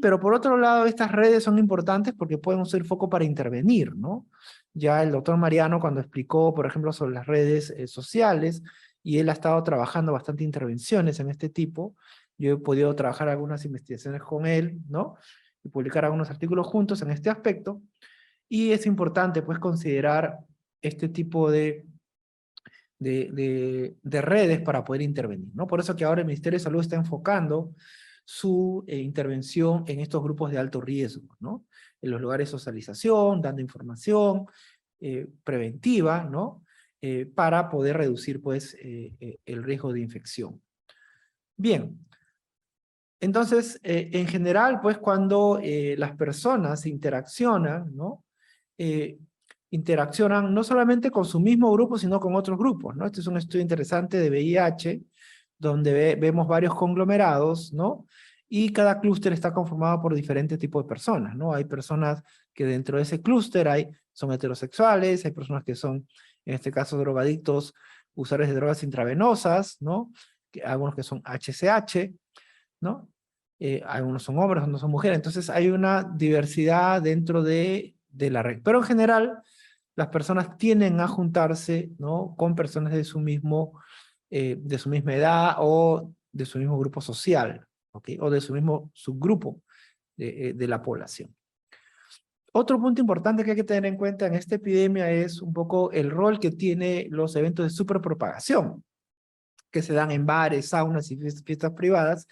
Pero por otro lado, estas redes son importantes porque pueden ser foco para intervenir, ¿no? Ya el doctor Mariano, cuando explicó, por ejemplo, sobre las redes sociales, y él ha estado trabajando bastante intervenciones en este tipo, yo he podido trabajar algunas investigaciones con él, ¿no? Y publicar algunos artículos juntos en este aspecto, y es importante, pues, considerar este tipo de redes para poder intervenir, ¿no? Por eso que ahora el Ministerio de Salud está enfocando su intervención en estos grupos de alto riesgo, ¿no? En los lugares de socialización, dando información preventiva, ¿no? Para poder reducir, pues, el riesgo de infección. Bien. Entonces, en general, pues, cuando las personas interaccionan, ¿no? Interaccionan no solamente con su mismo grupo, sino con otros grupos, ¿no? Este es un estudio interesante de VIH, donde vemos varios conglomerados, ¿no? Y cada clúster está conformado por diferentes tipos de personas, ¿no? Hay personas que dentro de ese clúster son heterosexuales, hay personas que son, en este caso, drogadictos, usuarios de drogas intravenosas, ¿no? Algunos que son HCH, ¿no? Algunos son hombres, otros son mujeres. Entonces hay una diversidad dentro de la red. Pero en general, las personas tienden a juntarse, ¿no? Con personas de su misma edad o de su mismo grupo social, ¿ok? O de su mismo subgrupo de la población. Otro punto importante que hay que tener en cuenta en esta epidemia es un poco el rol que tienen los eventos de superpropagación, que se dan en bares, saunas y fiestas privadas.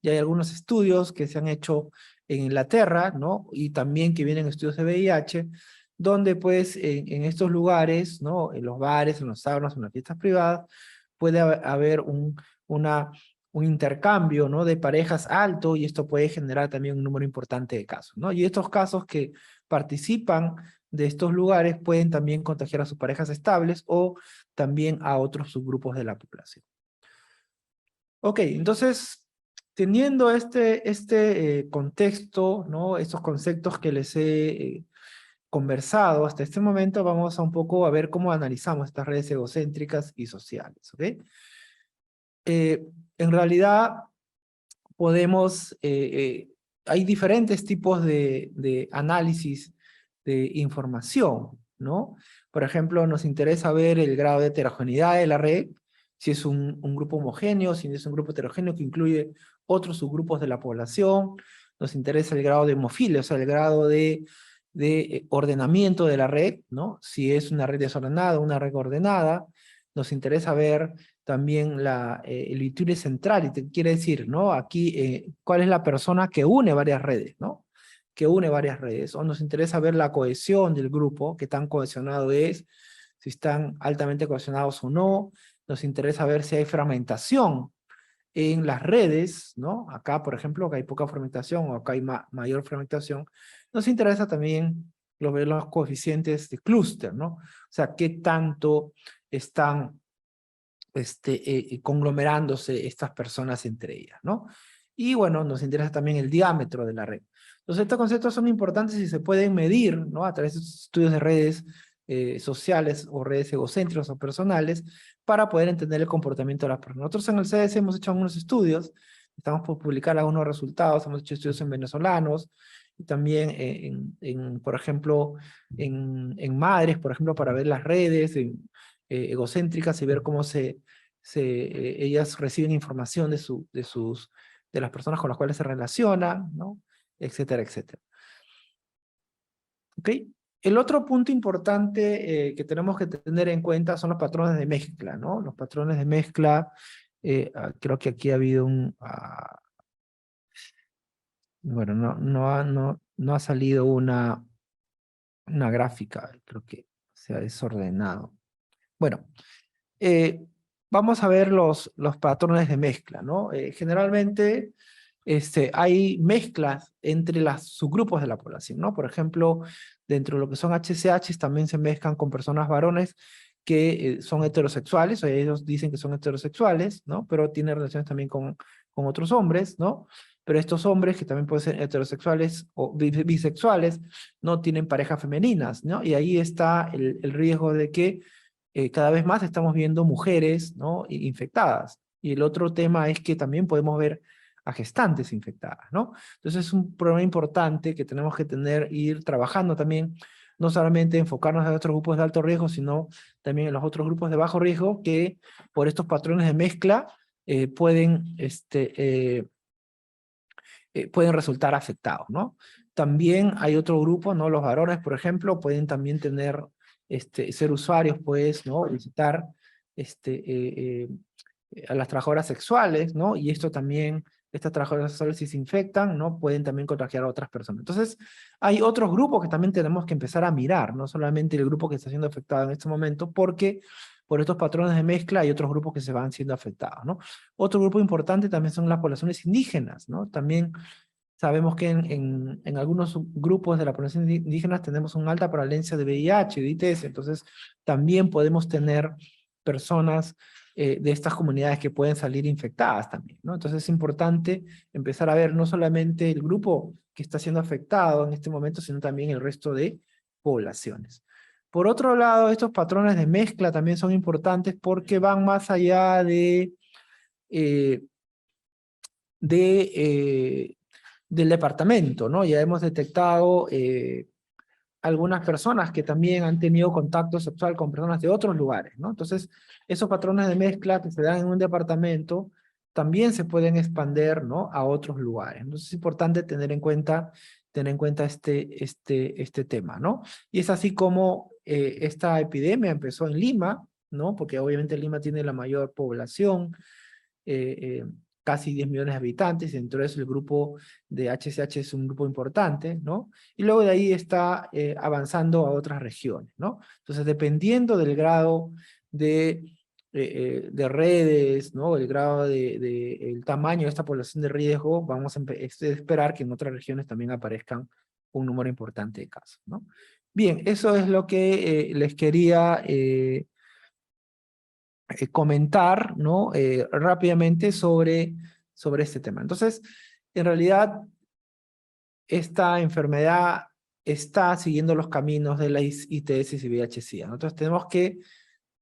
Y hay algunos estudios que se han hecho en Inglaterra, ¿no? Y también que vienen estudios de VIH, donde pues en estos lugares, ¿no? En los bares, en los saunas, en las fiestas privadas, puede haber un intercambio, ¿no? De parejas alto, y esto puede generar también un número importante de casos, ¿no? Y estos casos que participan de estos lugares pueden también contagiar a sus parejas estables o también a otros subgrupos de la población. Ok, entonces, teniendo este contexto, ¿no? Estos conceptos que les he conversado hasta este momento, vamos a un poco a ver cómo analizamos estas redes egocéntricas y sociales, ¿ok? En realidad, hay diferentes tipos de análisis de información, ¿no? Por ejemplo, nos interesa ver el grado de heterogeneidad de la red, si es un grupo homogéneo, si es un grupo heterogéneo que incluye otros subgrupos de la población. Nos interesa el grado de homofilia, o sea, el grado de ordenamiento de la red, ¿no? Si es una red desordenada o una red ordenada. Nos interesa ver también el iture central, y te quiere decir, ¿no? Aquí, ¿cuál es la persona que une varias redes, ¿no? Que une varias redes. O nos interesa ver la cohesión del grupo, qué tan cohesionado es, si están altamente cohesionados o no. Nos interesa ver si hay fragmentación en las redes, ¿no? Acá, por ejemplo, que hay poca fragmentación, o acá hay mayor fragmentación. Nos interesa también ver los coeficientes de clúster, ¿no? O sea, qué tanto están conglomerándose estas personas entre ellas, ¿no? Y bueno, nos interesa también el diámetro de la red. Entonces, estos conceptos son importantes y se pueden medir, ¿no? A través de estos estudios de redes sociales o redes egocéntricas o personales para poder entender el comportamiento de las personas. Nosotros en el CDC hemos hecho algunos estudios, estamos por publicar algunos resultados, hemos hecho estudios en venezolanos y también por ejemplo, en madres, por ejemplo, para ver las redes egocéntricas y ver cómo ellas reciben información de las personas con las cuales se relacionan, ¿no? Etcétera, etcétera. ¿Ok? El otro punto importante que tenemos que tener en cuenta son los patrones de mezcla, ¿no? Los patrones de mezcla, creo que aquí ha habido bueno, no ha salido una gráfica, creo que se ha desordenado. Bueno, vamos a ver los patrones de mezcla, ¿no? Generalmente hay mezclas entre los subgrupos de la población, ¿no? Por ejemplo, dentro de lo que son HCH también se mezclan con personas varones que son heterosexuales, o ellos dicen que son heterosexuales, ¿no? Pero tienen relaciones también con otros hombres, ¿no? Pero estos hombres, que también pueden ser heterosexuales o bisexuales, no tienen parejas femeninas, ¿no? Y ahí está el riesgo de que cada vez más estamos viendo mujeres, ¿no? Infectadas. Y el otro tema es que también podemos ver a gestantes infectadas, ¿no? Entonces es un problema importante que tenemos que ir trabajando también, no solamente enfocarnos en otros grupos de alto riesgo, sino también en los otros grupos de bajo riesgo que por estos patrones de mezcla pueden resultar afectados, ¿no? También hay otro grupo, ¿no? Los varones, por ejemplo, pueden también tener, ser usuarios, pues, ¿no? Visitar a las trabajadoras sexuales, ¿no? Y esto también, estas trabajadoras sexuales, si se infectan, ¿no? Pueden también contagiar a otras personas. Entonces, hay otros grupos que también tenemos que empezar a mirar, no solamente el grupo que está siendo afectado en este momento, porque por estos patrones de mezcla hay otros grupos que se van siendo afectados, ¿no? Otro grupo importante también son las poblaciones indígenas, ¿no? También sabemos que en algunos grupos de la población indígena tenemos una alta prevalencia de VIH, de ITS, entonces también podemos tener personas de estas comunidades que pueden salir infectadas también, ¿no? Entonces es importante empezar a ver no solamente el grupo que está siendo afectado en este momento, sino también el resto de poblaciones. Por otro lado, estos patrones de mezcla también son importantes porque van más allá del departamento, ¿no? Ya hemos detectado algunas personas que también han tenido contacto sexual con personas de otros lugares, ¿no? Entonces, esos patrones de mezcla que se dan en un departamento también se pueden expandir, ¿no? A otros lugares. Entonces, es importante tener en cuenta este tema, ¿no? Y es así como esta epidemia empezó en Lima, ¿no? Porque obviamente Lima tiene la mayor población, casi 10 millones de habitantes, dentro de eso el grupo de HCH es un grupo importante, ¿no? Y luego de ahí está avanzando a otras regiones, ¿no? Entonces, dependiendo del grado de redes, ¿no? El grado el tamaño de esta población de riesgo, vamos a esperar que en otras regiones también aparezcan un número importante de casos, ¿no? Bien, eso es lo que les quería comentar, ¿no? Rápidamente sobre este tema. Entonces, en realidad, esta enfermedad está siguiendo los caminos de la ITS y VIH-Sida. Entonces, tenemos que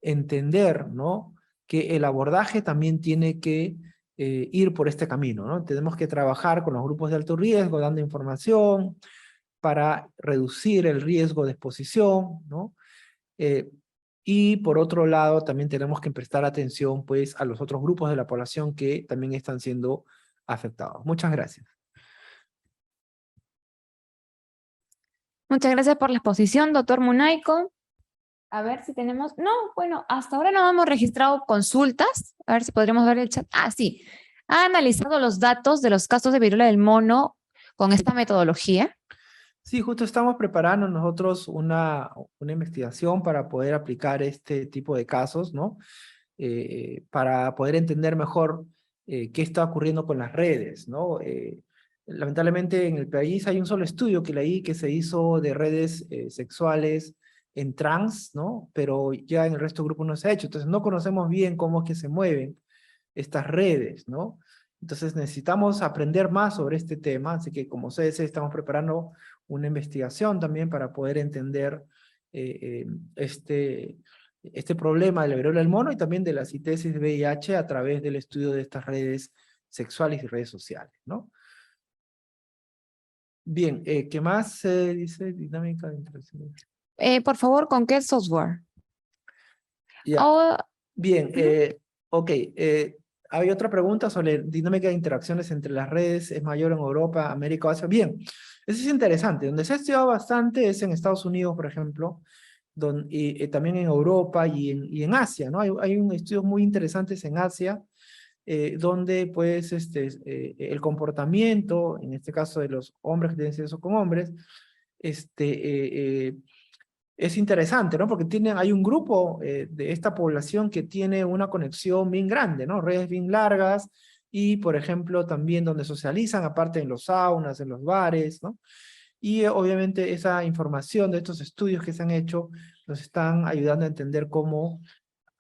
entender, ¿no? Que el abordaje también tiene que ir por este camino, ¿no? Tenemos que trabajar con los grupos de alto riesgo, dando información para reducir el riesgo de exposición, ¿no? Y por otro lado, también tenemos que prestar atención, pues, a los otros grupos de la población que también están siendo afectados. Muchas gracias. Muchas gracias por la exposición, doctor Munaico. A ver si tenemos... No, bueno, hasta ahora no hemos registrado consultas. A ver si podríamos ver el chat. Ah, sí. ¿Ha analizado los datos de los casos de viruela del mono con esta metodología? Sí, justo estamos preparando nosotros una investigación para poder aplicar este tipo de casos, ¿no? Para poder entender mejor qué está ocurriendo con las redes, ¿no? Lamentablemente en el país hay un solo estudio que leí que se hizo de redes sexuales en trans, ¿no? Pero ya en el resto del grupo no se ha hecho, entonces no conocemos bien cómo es que se mueven estas redes, ¿no? Entonces necesitamos aprender más sobre este tema, así que como CDC estamos preparando una investigación también para poder entender este problema de la viruela del mono y también de las ITS de VIH a través del estudio de estas redes sexuales y redes sociales, ¿no? Bien, ¿qué más dice dinámica de interacción? Por favor, ¿con qué software? Ya. Oh, Bien, ok. Hay otra pregunta sobre dinámica de interacciones entre las redes, ¿es mayor en Europa, América o Asia? Bien, eso es interesante. Donde se ha estudiado bastante es en Estados Unidos, por ejemplo, y también en Europa y en Asia, ¿no? Hay estudios muy interesantes en Asia, donde pues el comportamiento, en este caso de los hombres que tienen sexo con hombres, es interesante, ¿no? Porque hay un grupo de esta población que tiene una conexión bien grande, ¿no? Redes bien largas y, por ejemplo, también donde socializan, aparte en los saunas, en los bares, ¿no? Y obviamente esa información de estos estudios que se han hecho nos están ayudando a entender cómo,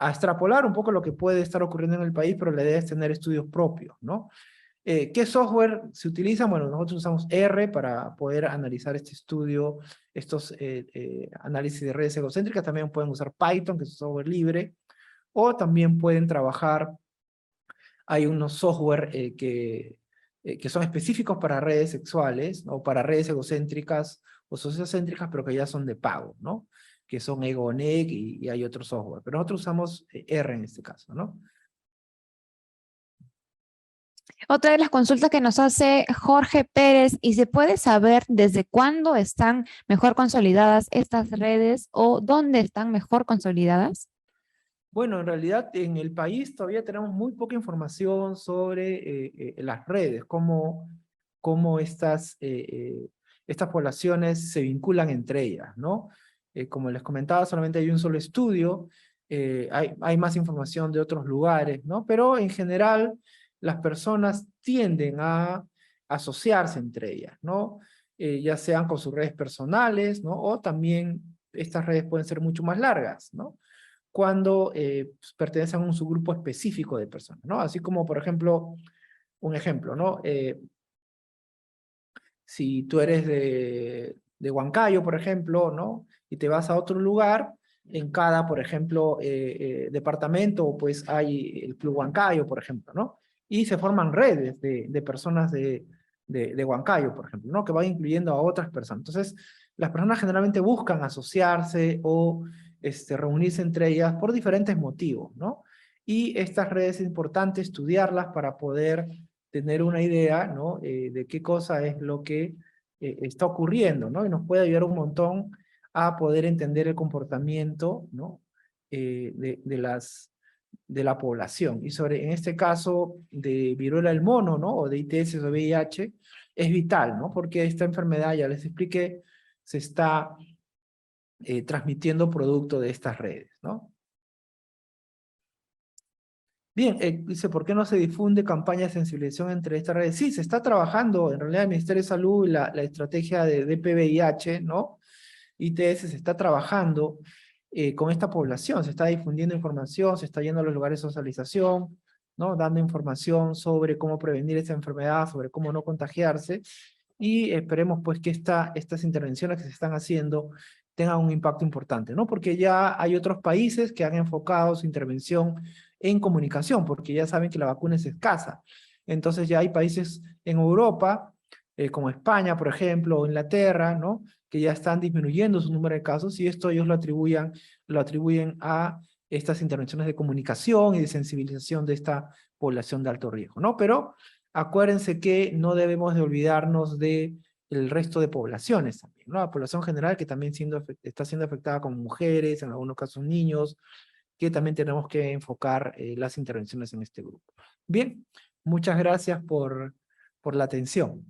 a extrapolar un poco lo que puede estar ocurriendo en el país, pero la idea es tener estudios propios, ¿no? ¿Qué software se utiliza? Bueno, nosotros usamos R para poder analizar este estudio, estos análisis de redes egocéntricas. También pueden usar Python, que es un software libre, o también pueden trabajar, hay unos software que son específicos para redes sexuales, o para redes egocéntricas o sociocéntricas, pero que ya son de pago, ¿no? Que son EgoNet y hay otro software. Pero nosotros usamos R en este caso, ¿no? otra de las consultas que nos hace Jorge Pérez, ¿y se puede saber desde cuándo están mejor consolidadas estas redes o dónde están mejor consolidadas? Bueno, en realidad en el país todavía tenemos muy poca información sobre las redes, cómo estas poblaciones se vinculan entre ellas, ¿no? Como les comentaba, solamente hay un solo estudio, hay más información de otros lugares, ¿no? Pero en general las personas tienden a asociarse entre ellas, ¿no? Ya sean con sus redes personales, ¿no? O también estas redes pueden ser mucho más largas, ¿no? Cuando pues, pertenecen a un subgrupo específico de personas, ¿no? Así como, por ejemplo, un ejemplo, ¿no? Si tú eres de Huancayo, por ejemplo, ¿no? Y te vas a otro lugar, en cada, por ejemplo, departamento, pues hay el Club Huancayo, por ejemplo, ¿no? Y se forman redes de personas de Huancayo, por ejemplo, ¿no? Que van incluyendo a otras personas. Entonces, las personas generalmente buscan asociarse o reunirse entre ellas por diferentes motivos, ¿no? Y estas redes es importante estudiarlas para poder tener una idea, ¿no? De qué cosa es lo que está ocurriendo, ¿no? Y nos puede ayudar un montón a poder entender el comportamiento, ¿no? De la población. Y en este caso de viruela del mono, ¿no? O de ITS o VIH, es vital, ¿no? Porque esta enfermedad, ya les expliqué, se está transmitiendo producto de estas redes, ¿no? Bien, dice, ¿por qué no se difunde campaña de sensibilización entre estas redes? Sí, se está trabajando, en realidad el Ministerio de Salud y la estrategia de DPVIH, ¿no? ITS se está trabajando con esta población, se está difundiendo información, se está yendo a los lugares de socialización, ¿no? Dando información sobre cómo prevenir esta enfermedad, sobre cómo no contagiarse, y esperemos pues que estas intervenciones que se están haciendo tengan un impacto importante, ¿no? Porque ya hay otros países que han enfocado su intervención en comunicación, porque ya saben que la vacuna es escasa. Entonces ya hay países en Europa, como España, por ejemplo, o Inglaterra, ¿no? Que ya están disminuyendo su número de casos, y esto ellos lo atribuyen a estas intervenciones de comunicación y de sensibilización de esta población de alto riesgo, ¿no? Pero acuérdense que no debemos de olvidarnos de el resto de poblaciones también, ¿no? La población general que también está siendo afectada como mujeres, en algunos casos niños, que también tenemos que enfocar las intervenciones en este grupo. Bien, muchas gracias por la atención.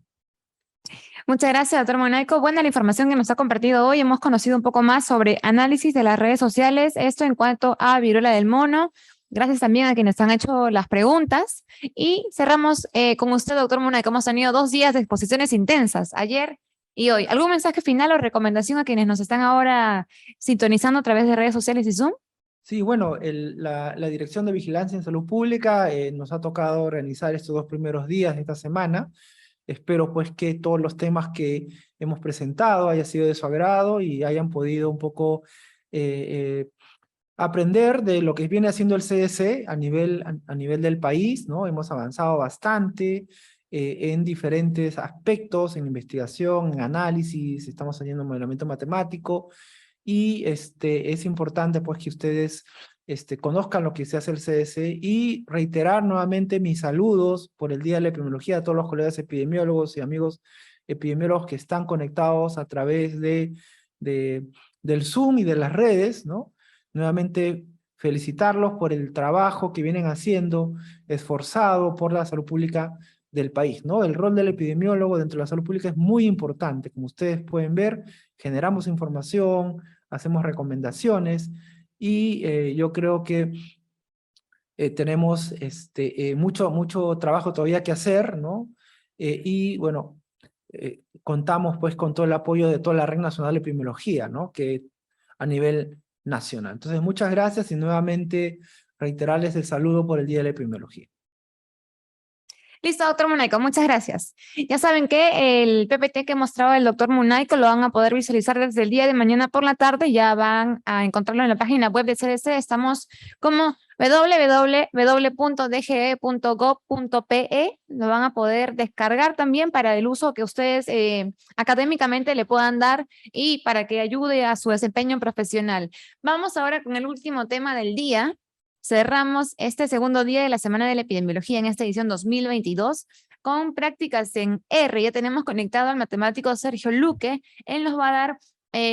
Muchas gracias, doctor Monaico. Buena la información que nos ha compartido hoy. Hemos conocido un poco más sobre análisis de las redes sociales, esto en cuanto a viruela del mono. Gracias también a quienes han hecho las preguntas. Y cerramos con usted, doctor Monaico. Hemos tenido 2 días de exposiciones intensas, ayer y hoy. ¿Algún mensaje final o recomendación a quienes nos están ahora sintonizando a través de redes sociales y Zoom? Sí, bueno, la Dirección de Vigilancia en Salud Pública nos ha tocado organizar estos 2 primeros días de esta semana. Espero pues que todos los temas que hemos presentado hayan sido de su agrado y hayan podido un poco aprender de lo que viene haciendo el CDC a nivel del país, ¿no? Hemos avanzado bastante en diferentes aspectos, en investigación, en análisis, estamos haciendo modelamiento matemático, y es importante pues que ustedes conozcan lo que se hace el CDC, y reiterar nuevamente mis saludos por el Día de la Epidemiología a todos los colegas epidemiólogos y amigos epidemiólogos que están conectados a través del Zoom y de las redes, ¿no? Nuevamente felicitarlos por el trabajo que vienen haciendo, esforzado por la salud pública del país, ¿no? El rol del epidemiólogo dentro de la salud pública es muy importante. Como ustedes pueden ver, generamos información, hacemos recomendaciones, y yo creo que tenemos mucho trabajo todavía que hacer, ¿no? Y bueno, contamos pues con todo el apoyo de toda la Red Nacional de Epidemiología, ¿no? Que a nivel nacional. Entonces, muchas gracias y nuevamente reiterarles el saludo por el Día de la Epidemiología. Listo, doctor Munaico, muchas gracias. Ya saben que el PPT que mostraba el doctor Munaico lo van a poder visualizar desde el día de mañana por la tarde. Ya van a encontrarlo en la página web de CDC. Estamos como www.dge.gov.pe. Lo van a poder descargar también para el uso que ustedes académicamente le puedan dar y para que ayude a su desempeño profesional. Vamos ahora con el último tema del día. Cerramos este segundo día de la Semana de la Epidemiología en esta edición 2022 con prácticas en R. Ya tenemos conectado al matemático Sergio Luque. Él nos va a dar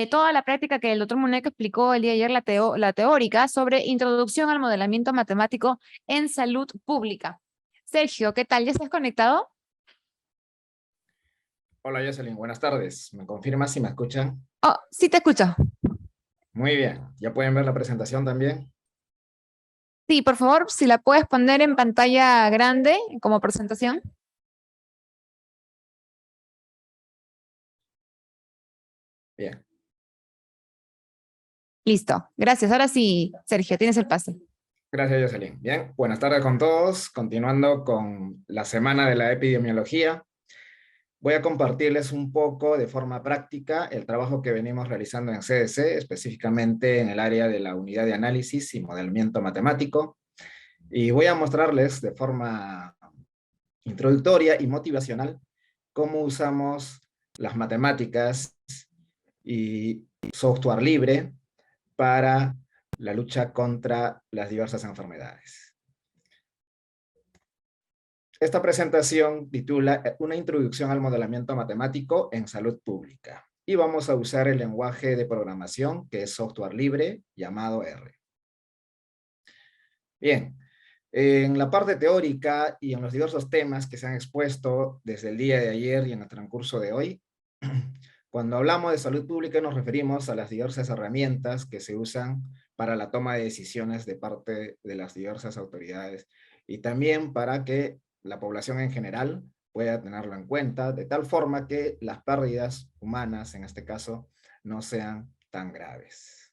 toda la práctica que el doctor Munaico explicó el día de ayer, la teórica, sobre introducción al modelamiento matemático en salud pública. Sergio, ¿qué tal? ¿Ya estás conectado? Hola Jocelyn, buenas tardes. ¿Me confirmas si me escuchan? Oh, sí te escucho. Muy bien. ¿Ya pueden ver la presentación también? Sí, por favor, si la puedes poner en pantalla grande como presentación. Bien. Listo. Gracias. Ahora sí, Sergio, tienes el pase. Gracias Jocelyn. Bien, buenas tardes con todos. Continuando con la Semana de la Epidemiología, voy a compartirles un poco de forma práctica el trabajo que venimos realizando en CDC, específicamente en el área de la unidad de análisis y modelamiento matemático. Y voy a mostrarles de forma introductoria y motivacional cómo usamos las matemáticas y software libre para la lucha contra las diversas enfermedades. Esta presentación titula Una introducción al modelamiento matemático en salud pública. Y vamos a usar el lenguaje de programación que es software libre llamado R. Bien, en la parte teórica y en los diversos temas que se han expuesto desde el día de ayer y en el transcurso de hoy, cuando hablamos de salud pública nos referimos a las diversas herramientas que se usan para la toma de decisiones de parte de las diversas autoridades y también para que la población en general pueda tenerlo en cuenta de tal forma que las pérdidas humanas, en este caso, no sean tan graves.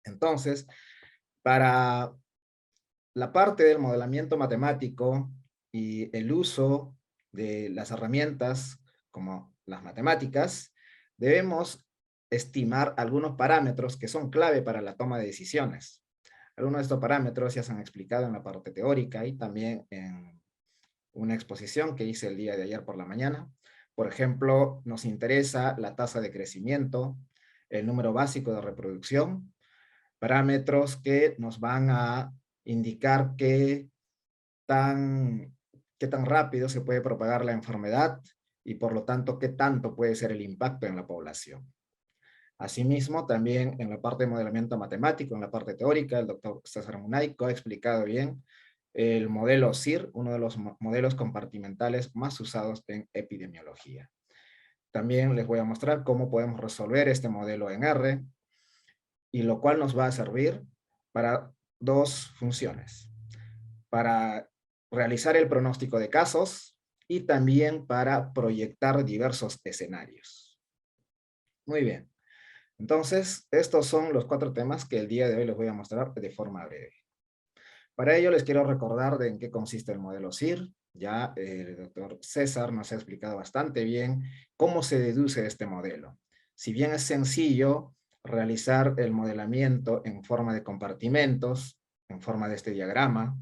Entonces, para la parte del modelamiento matemático y el uso de las herramientas como las matemáticas, debemos estimar algunos parámetros que son clave para la toma de decisiones. Algunos de estos parámetros ya se han explicado en la parte teórica y también en una exposición que hice el día de ayer por la mañana. Por ejemplo, nos interesa la tasa de crecimiento, el número básico de reproducción, parámetros que nos van a indicar qué tan rápido se puede propagar la enfermedad y por lo tanto qué tanto puede ser el impacto en la población. Asimismo, también en la parte de modelamiento matemático, en la parte teórica, el doctor César Munaico ha explicado bien el modelo CIR, uno de los modelos compartimentales más usados en epidemiología. También les voy a mostrar cómo podemos resolver este modelo en R, y lo cual nos va a servir para dos funciones: para realizar el pronóstico de casos y también para proyectar diversos escenarios. Muy bien. Entonces, estos son los 4 temas que el día de hoy les voy a mostrar de forma breve. Para ello les quiero recordar de en qué consiste el modelo SIR. Ya el doctor César nos ha explicado bastante bien cómo se deduce este modelo. Si bien es sencillo realizar el modelamiento en forma de compartimentos, en forma de este diagrama,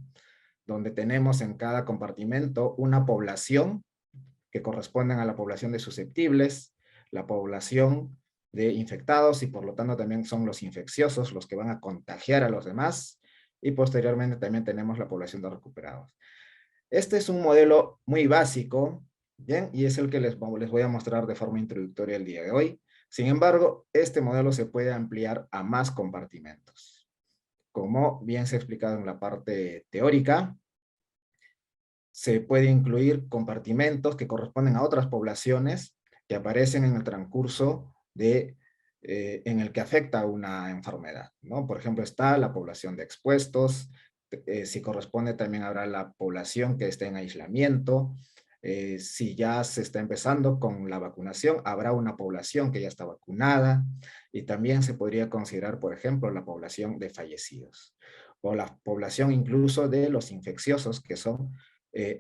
donde tenemos en cada compartimento una población que corresponden a la población de susceptibles, la población de infectados y por lo tanto también son los infecciosos los que van a contagiar a los demás, y posteriormente también tenemos la población de recuperados. Este es un modelo muy básico, ¿bien? Y es el que les voy a mostrar de forma introductoria el día de hoy. Sin embargo, este modelo se puede ampliar a más compartimentos. Como bien se ha explicado en la parte teórica, se puede incluir compartimentos que corresponden a otras poblaciones que aparecen en el transcurso en el que afecta una enfermedad, ¿no? Por ejemplo, está la población de expuestos, si corresponde también habrá la población que esté en aislamiento, si ya se está empezando con la vacunación, habrá una población que ya está vacunada, y también se podría considerar, por ejemplo, la población de fallecidos, o la población incluso de los infecciosos que son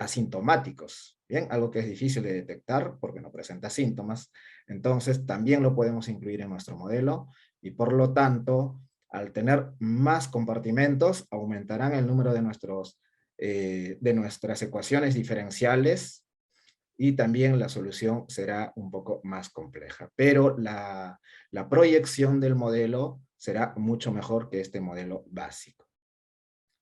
asintomáticos, ¿bien? Algo que es difícil de detectar porque no presenta síntomas. Entonces, también lo podemos incluir en nuestro modelo y por lo tanto, al tener más compartimentos, aumentarán el número de nuestras ecuaciones diferenciales y también la solución será un poco más compleja. Pero la proyección del modelo será mucho mejor que este modelo básico.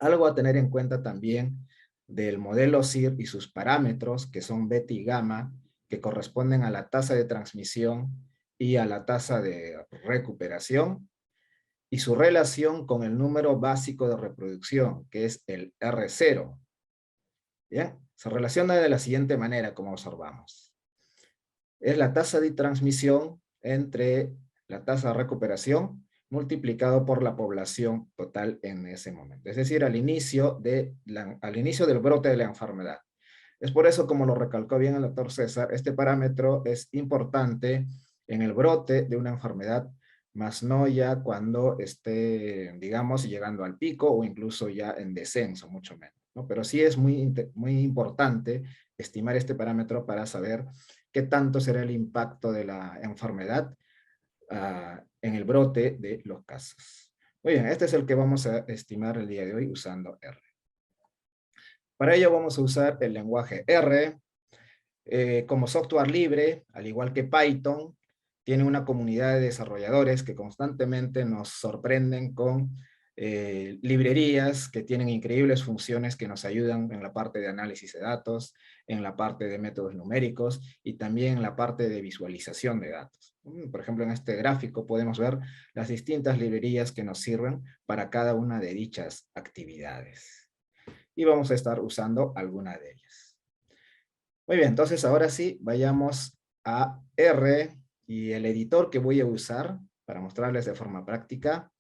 Algo a tener en cuenta también del modelo SIR y sus parámetros, que son beta y gamma, que corresponden a la tasa de transmisión y a la tasa de recuperación, y su relación con el número básico de reproducción, que es el R0. ¿Bien? Se relaciona de la siguiente manera, como observamos. Es la tasa de transmisión entre la tasa de recuperación multiplicado por la población total en ese momento. Es decir, al inicio del brote de la enfermedad. Es por eso, como lo recalcó bien el doctor César, este parámetro es importante en el brote de una enfermedad, más no ya cuando esté, digamos, llegando al pico o incluso ya en descenso, mucho menos, ¿no? Pero sí es muy importante estimar este parámetro para saber qué tanto será el impacto de la enfermedad en el brote de los casos. Muy bien, este es el que vamos a estimar el día de hoy usando R. Para ello vamos a usar el lenguaje R. Como software libre, al igual que Python, tiene una comunidad de desarrolladores que constantemente nos sorprenden con librerías que tienen increíbles funciones que nos ayudan en la parte de análisis de datos, en la parte de métodos numéricos y también en la parte de visualización de datos. Por ejemplo, en este gráfico podemos ver las distintas librerías que nos sirven para cada una de dichas actividades. Y vamos a estar usando alguna de ellas. Muy bien, entonces ahora sí, vayamos a R, y el editor que voy a usar para mostrarles de forma práctica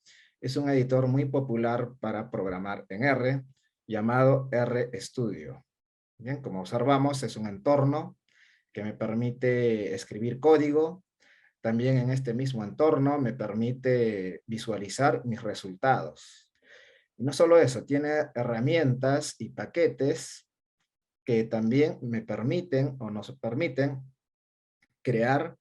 es un editor muy popular para programar en R, llamado RStudio. Bien, como observamos, es un entorno que me permite escribir código. También en este mismo entorno me permite visualizar mis resultados. Y no solo eso, tiene herramientas y paquetes que también me permiten o nos permiten crear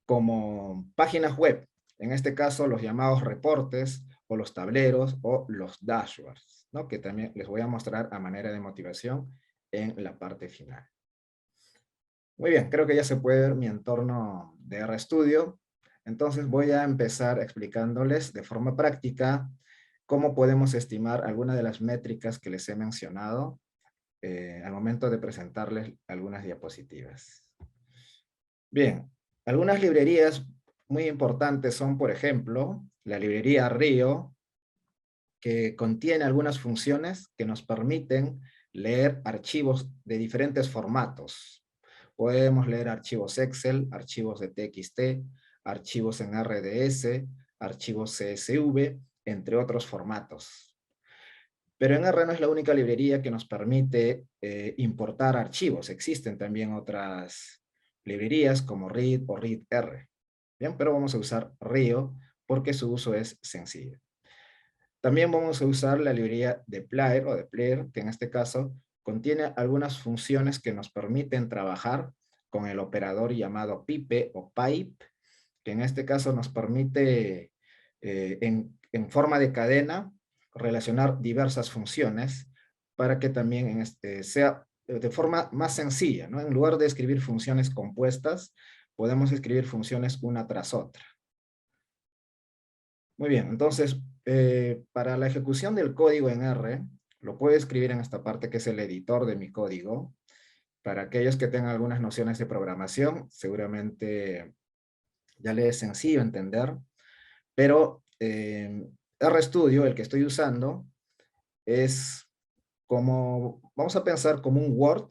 como páginas web, en este caso los llamados reportes o los tableros o los dashboards, ¿no? Que también les voy a mostrar a manera de motivación en la parte final. Muy bien, creo que ya se puede ver mi entorno de RStudio. Entonces voy a empezar explicándoles de forma práctica cómo podemos estimar algunas de las métricas que les he mencionado al momento de presentarles algunas diapositivas. Bien, algunas librerías muy importantes son, por ejemplo, la librería Rio, que contiene algunas funciones que nos permiten leer archivos de diferentes formatos. Podemos leer archivos Excel, archivos de TXT, archivos en RDS, archivos CSV, entre otros formatos. Pero en R no es la única librería que nos permite importar archivos. Existen también otras librerías como read o readr. Bien, pero vamos a usar Rio porque su uso es sencillo. También vamos a usar la librería dplyr o dplyr, que en este caso contiene algunas funciones que nos permiten trabajar con el operador llamado pipe o pipe, que en este caso nos permite en forma de cadena relacionar diversas funciones para que también sea de forma más sencilla, ¿no? En lugar de escribir funciones compuestas, podemos escribir funciones una tras otra. Muy bien, entonces, para la ejecución del código en R, lo puedo escribir en esta parte que es el editor de mi código. Para aquellos que tengan algunas nociones de programación, seguramente ya les es sencillo entender, pero RStudio, el que estoy usando, es como, vamos a pensar como un Word,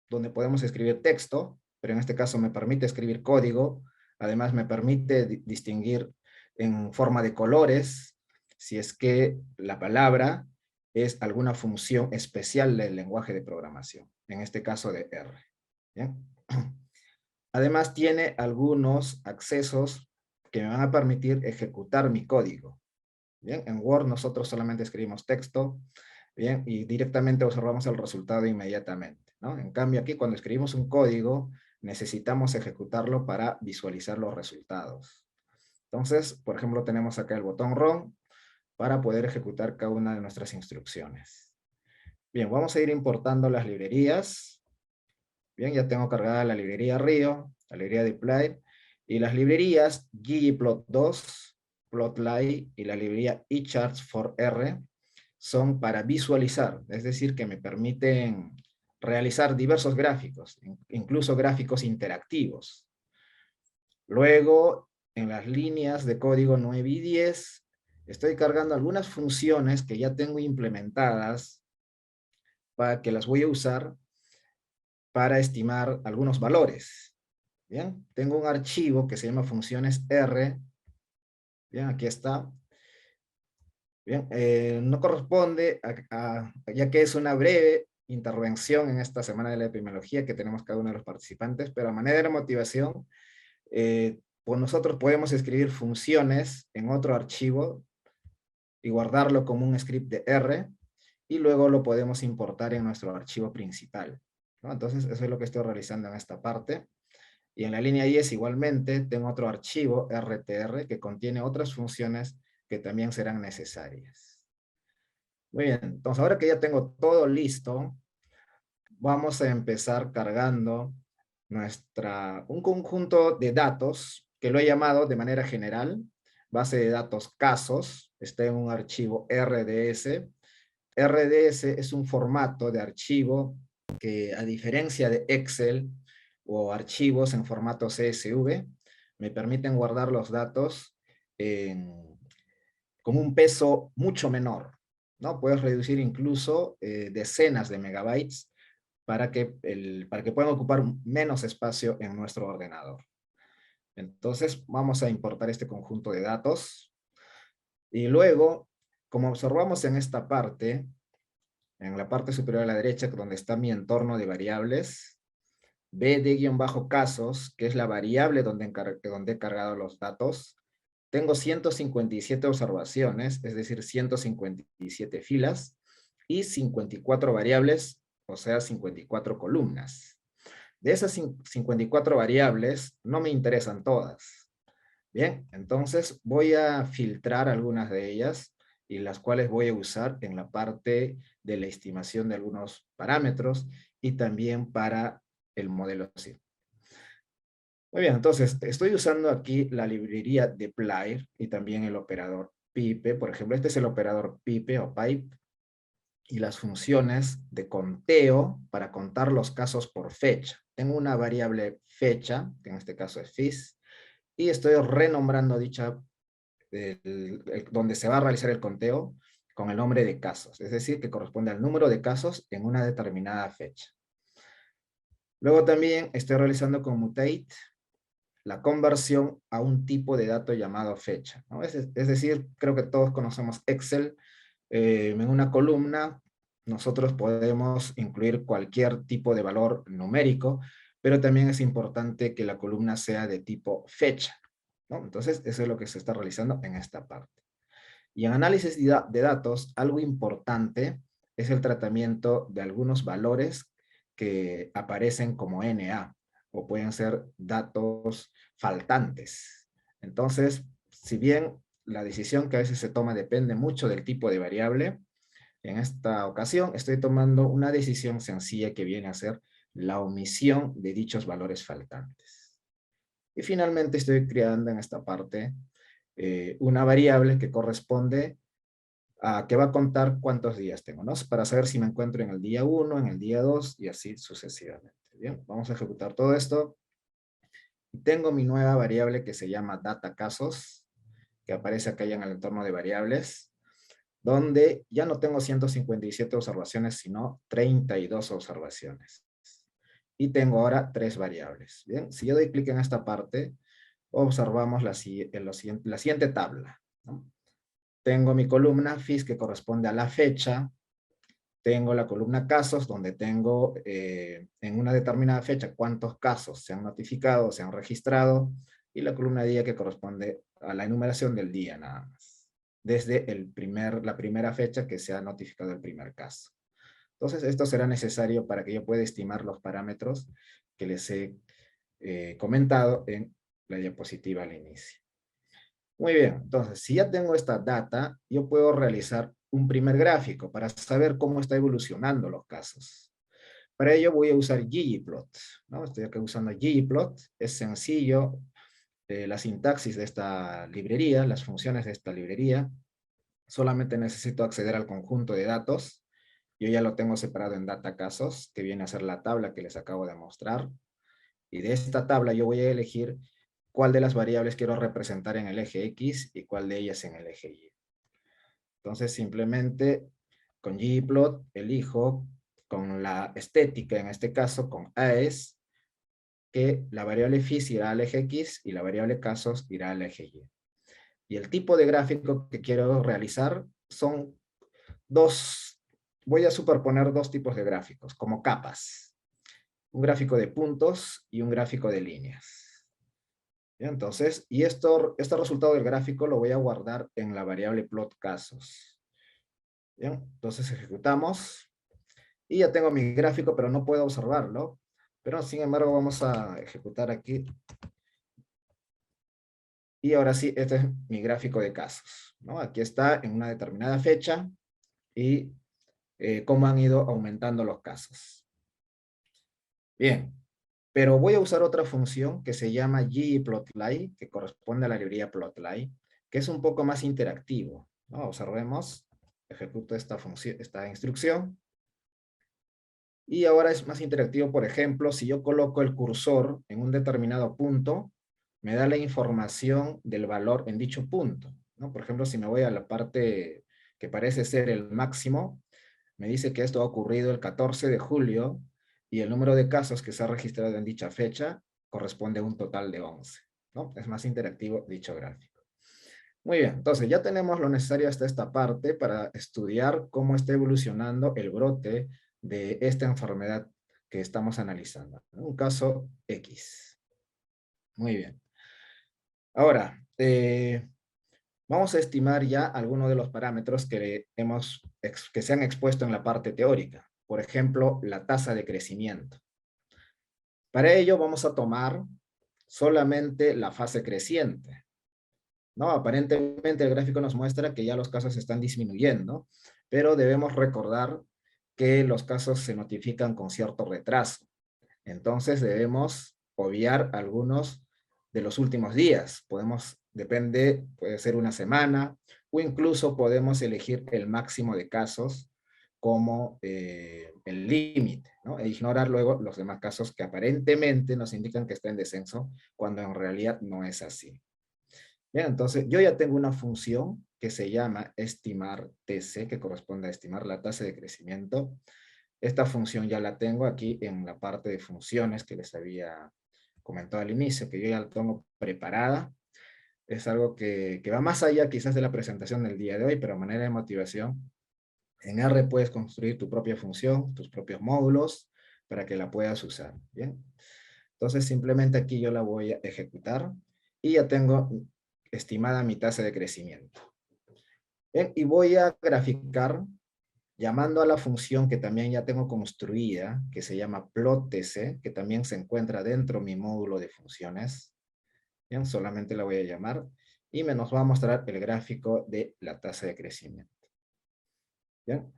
donde podemos escribir texto, pero en este caso me permite escribir código, además me permite distinguir en forma de colores, si es que la palabra es alguna función especial del lenguaje de programación, en este caso de R. ¿Bien? Además tiene algunos accesos que me van a permitir ejecutar mi código. Bien, en Word nosotros solamente escribimos texto, bien, y directamente observamos el resultado inmediatamente, ¿no? En cambio aquí cuando escribimos un código necesitamos ejecutarlo para visualizar los resultados. Entonces, por ejemplo, tenemos acá el botón Run para poder ejecutar cada una de nuestras instrucciones. Bien, vamos a ir importando las librerías. Bien, ya tengo cargada la librería Rio, la librería dplyr, y las librerías ggplot2, plotly y la librería eCharts for R son para visualizar, es decir, que me permiten realizar diversos gráficos, incluso gráficos interactivos. Luego, en las líneas de código 9 y 10, estoy cargando algunas funciones que ya tengo implementadas para que las voy a usar para estimar algunos valores. Bien, tengo un archivo que se llama funciones R. Bien, aquí está. Bien, no corresponde ya que es una breve intervención en esta semana de la epidemiología que tenemos cada uno de los participantes, pero a manera de motivación, pues nosotros podemos escribir funciones en otro archivo y guardarlo como un script de R, y luego lo podemos importar en nuestro archivo principal, ¿no? Entonces eso es lo que estoy realizando en esta parte. Y en la línea 10 igualmente tengo otro archivo RTR que contiene otras funciones que también serán necesarias. Muy bien, entonces ahora que ya tengo todo listo, vamos a empezar cargando un conjunto de datos que lo he llamado de manera general base de datos casos. Está en un archivo RDS. RDS es un formato de archivo que, a diferencia de Excel o archivos en formato CSV, me permiten guardar los datos con un peso mucho menor, ¿no? Puedes reducir incluso decenas de megabytes para que puedan ocupar menos espacio en nuestro ordenador. Entonces vamos a importar este conjunto de datos y luego, como observamos en esta parte, en la parte superior a la derecha, donde está mi entorno de variables, bd-casos, que es la variable donde he cargado los datos, tengo 157 observaciones, es decir, 157 filas, y 54 variables, o sea, 54 columnas. De esas 54 variables, no me interesan todas. Bien, entonces voy a filtrar algunas de ellas, y las cuales voy a usar en la parte de la estimación de algunos parámetros, y también para el modelo SIM. Muy bien, entonces estoy usando aquí la librería dplyr y también el operador pipe. Por ejemplo, este es el operador pipe o pipe, y las funciones de conteo para contar los casos por fecha. Tengo una variable fecha, que en este caso es fis, y estoy renombrando dicha, donde se va a realizar el conteo, con el nombre de casos, es decir, que corresponde al número de casos en una determinada fecha. Luego también estoy realizando con mutate la conversión a un tipo de dato llamado fecha, ¿no? Es decir, creo que todos conocemos Excel. En una columna nosotros podemos incluir cualquier tipo de valor numérico, pero también es importante que la columna sea de tipo fecha. ¿no? Entonces, eso es lo que se está realizando en esta parte. Y en análisis de datos, algo importante es el tratamiento de algunos valores que aparecen como NA, o pueden ser datos faltantes. Entonces, si bien la decisión que a veces se toma depende mucho del tipo de variable, en esta ocasión estoy tomando una decisión sencilla que viene a ser la omisión de dichos valores faltantes. Y finalmente estoy creando en esta parte una variable que corresponde a que va a contar cuántos días tengo, ¿no? Para saber si me encuentro en el día 1, en el día 2 y así sucesivamente. Bien, vamos a ejecutar todo esto. Tengo mi nueva variable que se llama data casos, que aparece acá ya en el entorno de variables, donde ya no tengo 157 observaciones, sino 32 observaciones. Y tengo ahora 3 variables. Bien, si yo doy clic en esta parte, observamos la siguiente tabla, ¿no? Tengo mi columna FIS que corresponde a la fecha. Tengo la columna casos donde tengo en una determinada fecha cuántos casos se han notificado, se han registrado. Y la columna día que corresponde a la enumeración del día nada más. Desde la primera fecha que se ha notificado el primer caso. Entonces esto será necesario para que yo pueda estimar los parámetros que les he comentado en la diapositiva al inicio. Muy bien, entonces, si ya tengo esta data, yo puedo realizar un primer gráfico para saber cómo está evolucionando los casos. Para ello voy a usar ggplot, ¿no? Estoy acá usando ggplot, es sencillo, la sintaxis de esta librería, las funciones de esta librería, solamente necesito acceder al conjunto de datos, yo ya lo tengo separado en data casos, que viene a ser la tabla que les acabo de mostrar, y de esta tabla yo voy a elegir cuál de las variables quiero representar en el eje X y cuál de ellas en el eje Y. Entonces simplemente con ggplot elijo con la estética, en este caso con AES, que la variable FIS irá al eje X y la variable casos irá al eje Y. Y el tipo de gráfico que quiero realizar son voy a superponer dos tipos de gráficos, como capas. Un gráfico de puntos y un gráfico de líneas. Bien, entonces, y este resultado del gráfico lo voy a guardar en la variable plot casos. Bien, entonces ejecutamos. Y ya tengo mi gráfico, pero no puedo observarlo. Pero sin embargo vamos a ejecutar aquí. Y ahora sí, este es mi gráfico de casos, ¿no? Aquí está en una determinada fecha y cómo han ido aumentando los casos. Bien, pero voy a usar otra función que se llama ggplotly, que corresponde a la librería plotly, que es un poco más interactivo, ¿no? Observemos, ejecuto esta función, esta instrucción. Y ahora es más interactivo, por ejemplo, si yo coloco el cursor en un determinado punto, me da la información del valor en dicho punto, ¿no? Por ejemplo, si me voy a la parte que parece ser el máximo, me dice que esto ha ocurrido el 14 de julio y el número de casos que se ha registrado en dicha fecha corresponde a un total de 11, ¿no? Es más interactivo dicho gráfico. Muy bien, entonces ya tenemos lo necesario hasta esta parte para estudiar cómo está evolucionando el brote de esta enfermedad que estamos analizando. Un caso X. Muy bien. Ahora, vamos a estimar ya algunos de los parámetros que se han expuesto en la parte teórica. Por ejemplo, la tasa de crecimiento. Para ello vamos a tomar solamente la fase creciente, ¿no? Aparentemente el gráfico nos muestra que ya los casos están disminuyendo, pero debemos recordar que los casos se notifican con cierto retraso. Entonces debemos obviar algunos de los últimos días. Puede ser una semana, o incluso podemos elegir el máximo de casos como el límite, ¿no? E ignorar luego los demás casos que aparentemente nos indican que está en descenso, cuando en realidad no es así. Bien, entonces yo ya tengo una función que se llama estimar TC, que corresponde a estimar la tasa de crecimiento. Esta función ya la tengo aquí en la parte de funciones que les había comentado al inicio, que yo ya la tengo preparada. Es algo que va más allá quizás de la presentación del día de hoy, pero a manera de motivación, en R puedes construir tu propia función, tus propios módulos, para que la puedas usar. Bien, entonces simplemente aquí yo la voy a ejecutar y ya tengo estimada mi tasa de crecimiento. Bien, y voy a graficar llamando a la función que también ya tengo construida, que se llama plottc, que también se encuentra dentro de mi módulo de funciones. Bien, solamente la voy a llamar y nos va a mostrar el gráfico de la tasa de crecimiento. Bien.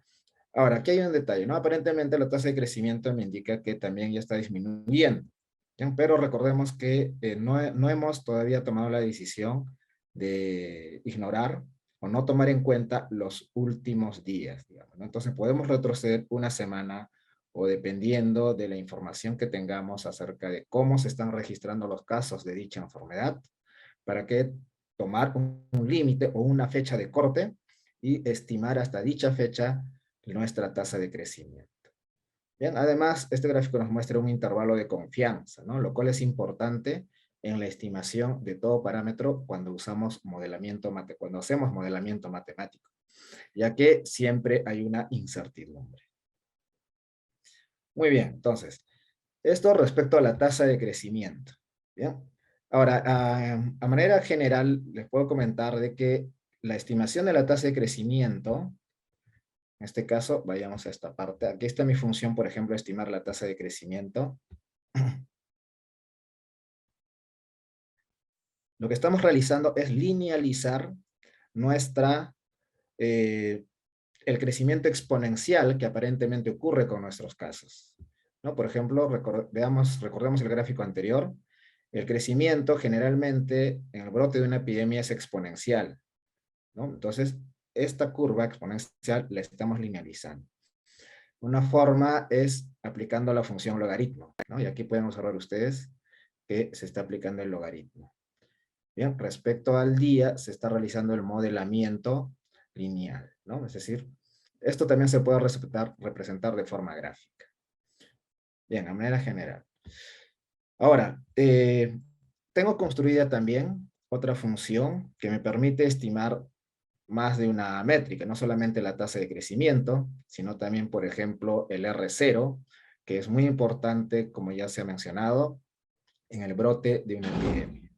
Ahora, aquí hay un detalle, ¿no? Aparentemente la tasa de crecimiento me indica que también ya está disminuyendo. Bien, pero recordemos que no hemos todavía tomado la decisión de ignorar o no tomar en cuenta los últimos días, digamos, ¿no? Entonces podemos retroceder una semana o dependiendo de la información que tengamos acerca de cómo se están registrando los casos de dicha enfermedad, para que tomar un límite o una fecha de corte y estimar hasta dicha fecha nuestra tasa de crecimiento. Bien, además, este gráfico nos muestra un intervalo de confianza, ¿no? Lo cual es importante en la estimación de todo parámetro cuando hacemos modelamiento matemático, ya que siempre hay una incertidumbre. Muy bien, entonces, esto respecto a la tasa de crecimiento. Bien, ahora, a manera general, les puedo comentar de que la estimación de la tasa de crecimiento, en este caso, vayamos a esta parte. Aquí está mi función, por ejemplo, estimar la tasa de crecimiento. Lo que estamos realizando es linealizar el crecimiento exponencial que aparentemente ocurre con nuestros casos, ¿no? Por ejemplo, recordemos el gráfico anterior. El crecimiento generalmente en el brote de una epidemia es exponencial, ¿no? Entonces, esta curva exponencial la estamos linealizando. Una forma es aplicando la función logaritmo, ¿no? Y aquí pueden observar ustedes que se está aplicando el logaritmo. Bien, respecto al día, se está realizando el modelamiento lineal, ¿no? Es decir, esto también se puede representar de forma gráfica. Bien, a manera general. Ahora, tengo construida también otra función que me permite estimar más de una métrica, no solamente la tasa de crecimiento, sino también, por ejemplo, el R0, que es muy importante, como ya se ha mencionado, en el brote de una epidemia.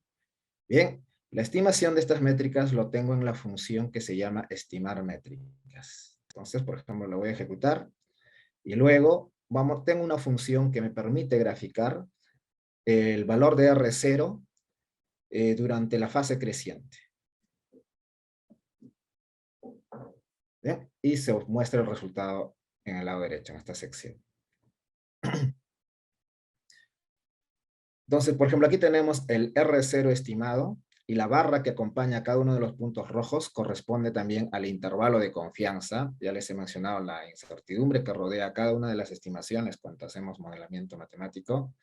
Bien, la estimación de estas métricas lo tengo en la función que se llama estimar métricas. Entonces, por ejemplo, lo voy a ejecutar y luego tengo una función que me permite graficar el valor de R0 durante la fase creciente. ¿Bien? Y se muestra el resultado en el lado derecho, en esta sección. Entonces, por ejemplo, aquí tenemos el R0 estimado, y la barra que acompaña a cada uno de los puntos rojos corresponde también al intervalo de confianza. Ya les he mencionado la incertidumbre que rodea cada una de las estimaciones cuando hacemos modelamiento matemático.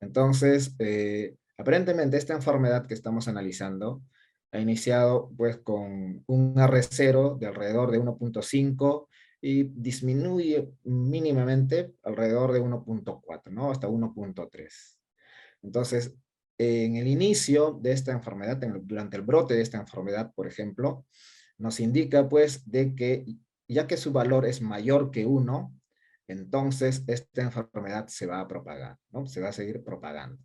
Entonces, aparentemente esta enfermedad que estamos analizando ha iniciado pues con un R0 de alrededor de 1.5 y disminuye mínimamente alrededor de 1.4, ¿no? Hasta 1.3. Entonces, en el inicio de esta enfermedad, durante el brote de esta enfermedad, por ejemplo, nos indica pues de que ya que su valor es mayor que 1, entonces esta enfermedad se va a propagar, ¿no? Se va a seguir propagando.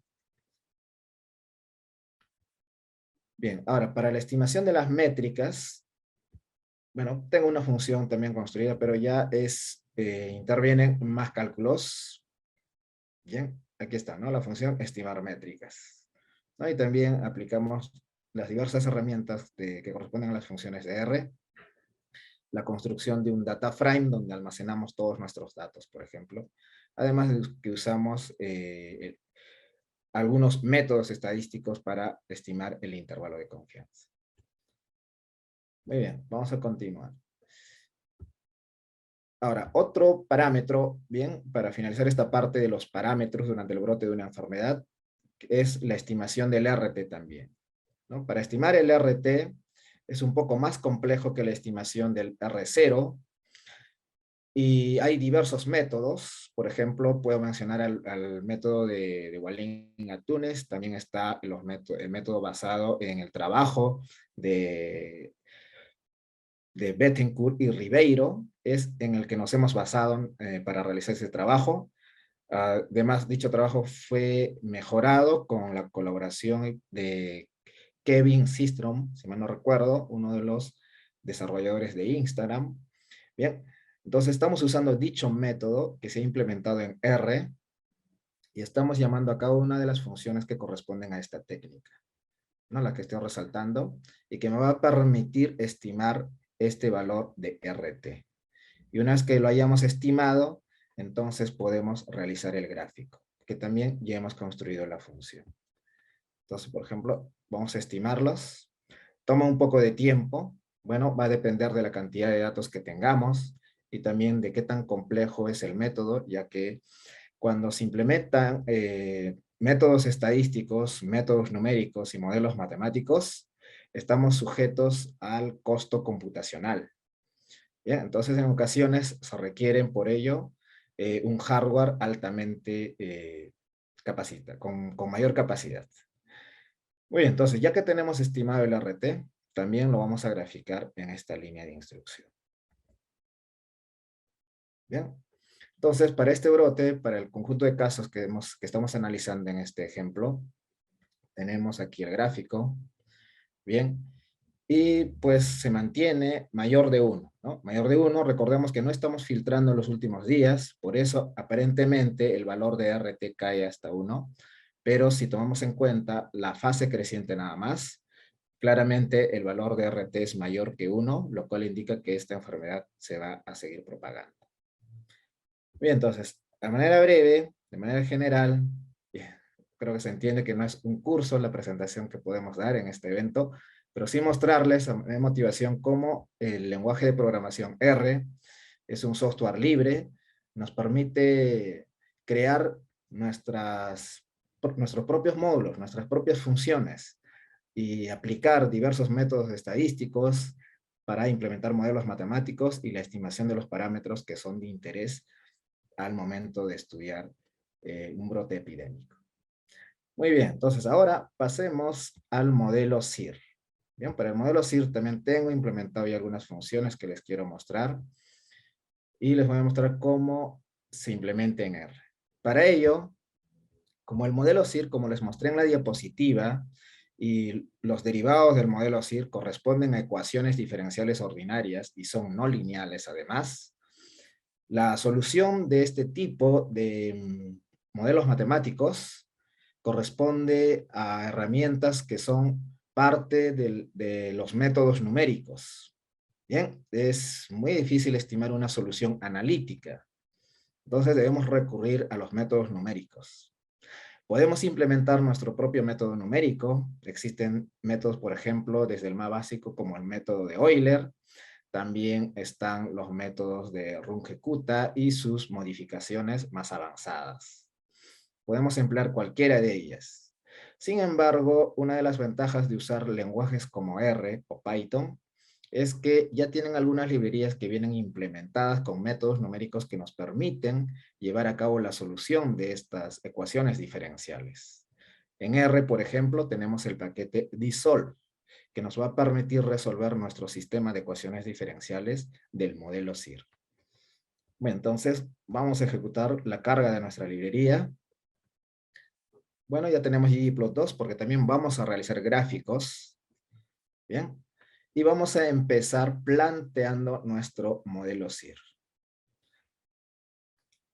Bien, ahora para la estimación de las métricas, bueno, tengo una función también construida, pero ya intervienen más cálculos. Bien, aquí está, ¿no? La función estimar métricas. ¿No? Y también aplicamos las diversas herramientas que corresponden a las funciones de R. La construcción de un data frame donde almacenamos todos nuestros datos, por ejemplo. Además de que usamos algunos métodos estadísticos para estimar el intervalo de confianza. Muy bien, vamos a continuar. Ahora, otro parámetro, bien, para finalizar esta parte de los parámetros durante el brote de una enfermedad, es la estimación del RT también, ¿no? Para estimar el RT es un poco más complejo que la estimación del R0, y hay diversos métodos. Por ejemplo, puedo mencionar al método de Wallin-Antunes, también está el método basado en el trabajo de Bettencourt y Ribeiro, es en el que nos hemos basado para realizar ese trabajo. Además, dicho trabajo fue mejorado con la colaboración que Kevin Systrom, si mal no recuerdo, uno de los desarrolladores de Instagram. Bien, entonces estamos usando dicho método que se ha implementado en R y estamos llamando a cada una de las funciones que corresponden a esta técnica, ¿no? La que estoy resaltando, y que me va a permitir estimar este valor de RT. Y una vez que lo hayamos estimado, entonces podemos realizar el gráfico, que también ya hemos construido la función. Entonces, por ejemplo, vamos a estimarlos. Toma un poco de tiempo. Bueno, va a depender de la cantidad de datos que tengamos y también de qué tan complejo es el método, ya que cuando se implementan métodos estadísticos, métodos numéricos y modelos matemáticos, estamos sujetos al costo computacional. Bien, entonces en ocasiones se requieren por ello un hardware altamente con mayor capacidad. Muy bien, entonces ya que tenemos estimado el RT, también lo vamos a graficar en esta línea de instrucción. Bien, entonces para este brote, para el conjunto de casos que estamos analizando en este ejemplo, tenemos aquí el gráfico. Bien, y pues se mantiene mayor de 1, ¿no? Mayor de 1, recordemos que no estamos filtrando en los últimos días, por eso aparentemente el valor de RT cae hasta 1, pero si tomamos en cuenta la fase creciente nada más, claramente el valor de RT es mayor que 1, lo cual indica que esta enfermedad se va a seguir propagando. Bien, entonces, de manera breve, de manera general, creo que se entiende que no es un curso la presentación que podemos dar en este evento, pero sí mostrarles de motivación cómo el lenguaje de programación R es un software libre, nos permite crear nuestros propios módulos, nuestras propias funciones y aplicar diversos métodos estadísticos para implementar modelos matemáticos y la estimación de los parámetros que son de interés al momento de estudiar un brote epidémico. Muy bien, entonces ahora pasemos al modelo SIR. Bien, para el modelo SIR también tengo implementado ya algunas funciones que les quiero mostrar. Y les voy a mostrar cómo se implementa en R. Para ello, como el modelo SIR, como les mostré en la diapositiva, y los derivados del modelo SIR corresponden a ecuaciones diferenciales ordinarias y son no lineales además, la solución de este tipo de modelos matemáticos corresponde a herramientas que son parte de los métodos numéricos. Bien, es muy difícil estimar una solución analítica. Entonces debemos recurrir a los métodos numéricos. Podemos implementar nuestro propio método numérico. Existen métodos, por ejemplo, desde el más básico como el método de Euler. También están los métodos de Runge-Kutta y sus modificaciones más avanzadas. Podemos emplear cualquiera de ellas. Sin embargo, una de las ventajas de usar lenguajes como R o Python es que ya tienen algunas librerías que vienen implementadas con métodos numéricos que nos permiten llevar a cabo la solución de estas ecuaciones diferenciales. En R, por ejemplo, tenemos el paquete Dissolve, que nos va a permitir resolver nuestro sistema de ecuaciones diferenciales del modelo SIR. Bueno, entonces vamos a ejecutar la carga de nuestra librería. Bueno, ya tenemos ggplot2 porque también vamos a realizar gráficos. Bien. Y vamos a empezar planteando nuestro modelo SIR.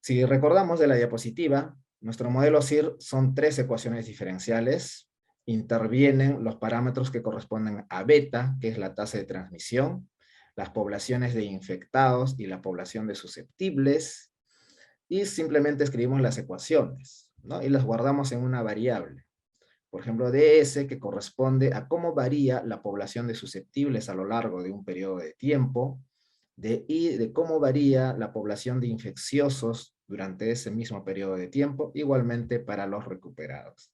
Si recordamos de la diapositiva, nuestro modelo SIR son 3 ecuaciones diferenciales. Intervienen los parámetros que corresponden a beta, que es la tasa de transmisión, las poblaciones de infectados y la población de susceptibles, y simplemente escribimos las ecuaciones, ¿no? Y las guardamos en una variable. Por ejemplo, DS, que corresponde a cómo varía la población de susceptibles a lo largo de un periodo de tiempo, y de cómo varía la población de infecciosos durante ese mismo periodo de tiempo, igualmente para los recuperados.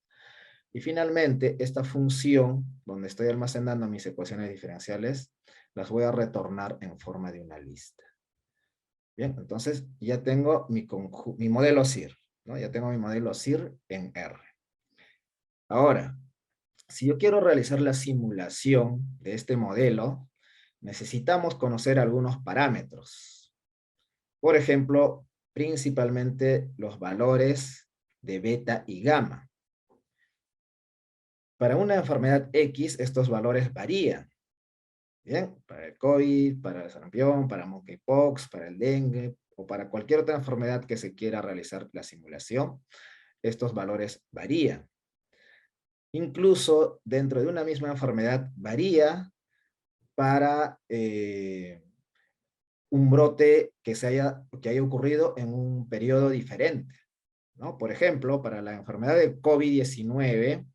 Y finalmente, esta función, donde estoy almacenando mis ecuaciones diferenciales, las voy a retornar en forma de una lista. Bien, entonces ya tengo mi modelo SIR, ¿no? Ya tengo mi modelo SIR en R. Ahora, si yo quiero realizar la simulación de este modelo, necesitamos conocer algunos parámetros. Por ejemplo, principalmente los valores de beta y gamma. Para una enfermedad X, estos valores varían. Bien, para el COVID, para el sarampión, para monkeypox, para el dengue, o para cualquier otra enfermedad que se quiera realizar la simulación, estos valores varían. Incluso dentro de una misma enfermedad varía para un brote que haya ocurrido en un periodo diferente, ¿no? Por ejemplo, para la enfermedad de COVID-19,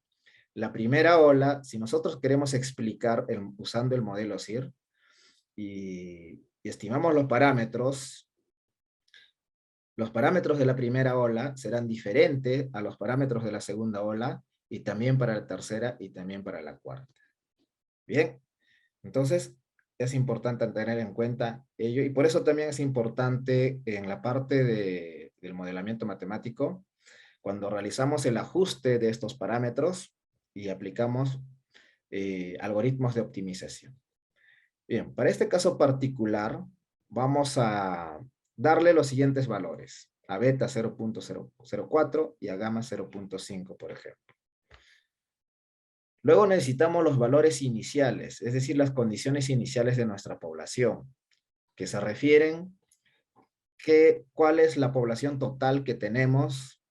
la primera ola, si nosotros queremos explicar usando el modelo SIR y estimamos los parámetros de la primera ola serán diferentes a los parámetros de la segunda ola y también para la tercera y también para la cuarta. Bien, entonces es importante tener en cuenta ello y por eso también es importante en la parte del modelamiento matemático, cuando realizamos el ajuste de estos parámetros y aplicamos algoritmos de optimización. Bien, para este caso particular vamos a darle los siguientes valores, a beta 0.004 y a gamma 0.5, por ejemplo. Luego necesitamos los valores iniciales, es decir, las condiciones iniciales de nuestra población, que se refieren cuál es la población total que tenemos